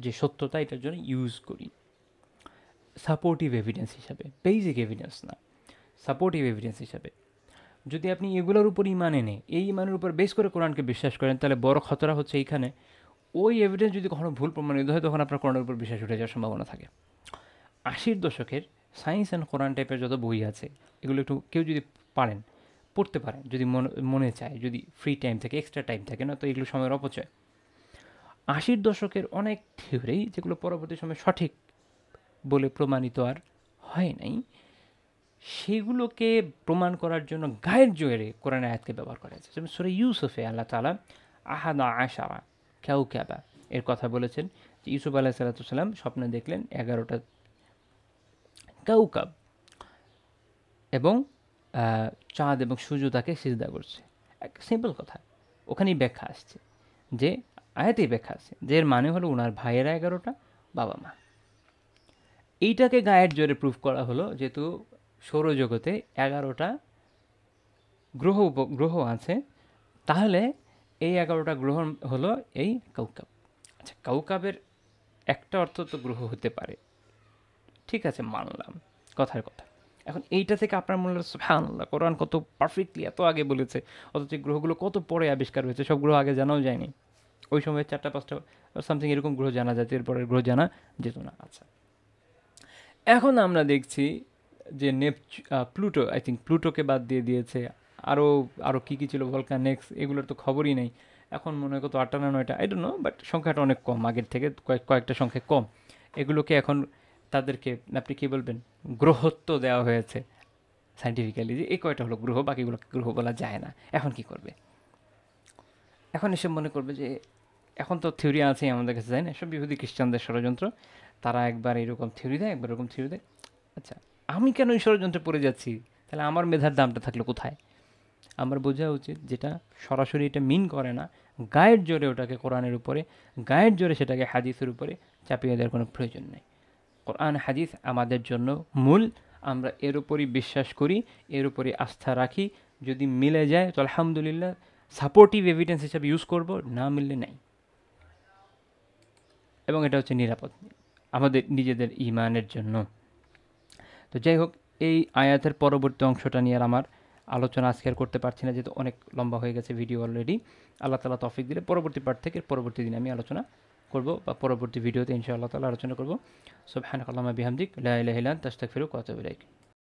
যে সত্যতা এটার জন্য ইউজ করি সাপোর্টিভ এভিডেন্স হিসাবে, বেসিক এভিডেন্স না, সাপোর্টিভ এভিডেন্স হিসাবে। যদি আপনি এগুলোর উপর ইমান এনে এই ইমানের উপর বেস করে কোরআনকে বিশ্বাস করেন, তাহলে বড় খতরা হচ্ছে এইখানে ওই এভিডেন্স যদি কখনো ভুল প্রমাণিত হয় তখন আপনার কোরআনের উপর বিশ্বাস উঠে যাওয়ার সম্ভাবনা থাকে। 80-র দশকের সায়েন্স অ্যান্ড কোরআন টাইপের যত বই আছে এগুলো একটু কেউ যদি পারেন পড়তে পারেন, যদি মনে চায়, যদি ফ্রি টাইম থাকে, এক্সট্রা টাইম থাকে না, তো এগুলো সময়ের অপচয়। 80-র দশকের অনেক থিওরি যেগুলো পরবর্তী সময়ে সঠিক বলে প্রমাণিত আর হয় নাই, সেগুলোকে প্রমাণ করার জন্য গায়ের জোরে কোরআন আয়াতকে ব্যবহার করা হয়েছে। যেমন সূরা ইউসুফে আল্লাহ তাআলা আহাদা আশারা কাউকাবা এর কথা বলেছেন, যে ইউসুফ আলাইহিস সালাম স্বপ্নে দেখলেন 11টা কাউকাব, এবং চাঁদ এবং সূর্য তাকে সিজদা করছে। এক সিম্পল কথা, ওখানেই ব্যাখ্যা আসছে, যে আয়াতেই ব্যাখ্যা আছে, যে এর মানে হলো ওনার ভাইয়েরা 11টা, বাবা মা। এইটাকে গায়ের জোরে প্রুফ করা হলো, যেহেতু সৌরজগতে 11টা গ্রহ আছে, তাহলে এই 11টা গ্রহ হলো এই কাউকাব। আচ্ছা, কাউকাবের একটা অর্থ তো গ্রহ হতে পারে, ঠিক আছে, মানলাম, কথার কথা। এখন এইটা থেকে আপনার মনে হলো সুবহানাল্লাহ, কোরআন কত পারফেক্টলি এত আগে বলেছে, অথচ গ্রহগুলো কত পরে আবিষ্কার হয়েছে, সব গ্রহ আগে জানাও যায়নি। ওই সময় 4টা-5টা সামথিং এরকম গ্রহ জানা যেত, এরপরের গ্রহ জানা যেত না। আচ্ছা, এখন আমরা দেখছি যে প্লুটো, আই থিঙ্ক প্লুটোকে বাদ দিয়ে দিয়েছে, আরও আরও কী কী ছিল, ভলকানেক্স, এগুলোর তো খবরই নেই। এখন মনে হয় কত 8টা না 9টা, আই ডোন্ট নো, বাট সংখ্যাটা অনেক কম, আগের থেকে কয়েকটা সংখ্যা কম। এগুলোকে এখন তাদেরকে আপনি কী বলবেন, গ্রহত্ব দেওয়া হয়েছে সায়েন্টিফিক্যালি, যে এই কয়টা হলো গ্রহ, বাকিগুলোকে গ্রহ বলা যায় না। এখন কি করবে? এখন এসব মনে করবে যে এখন তো থিওরি আছে আমাদের কাছে, যায় না, সব ইহুদি খ্রিস্টানদের ষড়যন্ত্র, তারা একবার এরকম থিওরি দেয়, একবার এরকম থিওরি দেয়। আচ্ছা, আমি কেন এই ষড়যন্ত্রে পড়ে যাচ্ছি? তাহলে আমার মেধার দামটা থাকলো কোথায়? আমার বোঝা উচিত যেটা সরাসরি এটা মিন করে না, গায়ের জোরে ওটাকে কোরআনের উপরে, গায়ের জোরে সেটাকে হাদিসের উপরে চাপিয়ে দেওয়ার কোনো প্রয়োজন নেই। কোরআন হাদিস আমাদের জন্য মূল, আমরা এর উপরই বিশ্বাস করি, এর উপরই আস্থা রাখি। যদি মিলে যায় তো আলহামদুলিল্লাহ, সাপোর্টিভ এভিডেন্স হিসাবে ইউজ করব, না মিললে নাই। এবং এটা হচ্ছে নিরাপদ আমাদের নিজেদের ঈমানের জন্য। তো যাই হোক, এই আয়াতের পরবর্তী অংশটা নিয়ে আর আমার আলোচনা আজকে আর করতে পারছি না, যেহেতু অনেক লম্বা হয়ে গেছে ভিডিও অলরেডি। আল্লাহ তাআলা তৌফিক দিলে পরবর্তী পার্ট থেকে পরবর্তী দিনে আমি আলোচনা করব, বা পরবর্তী ভিডিওতে ইনশাআল্লাহ তাআলা আলোচনা করব। সুবহানাকাল্লাহুম্মা বিহামদিক, লা ইলাহা ইল্লা আনতা, আস্তাগফিরুকা ওয়া আতুবু ইলাইক।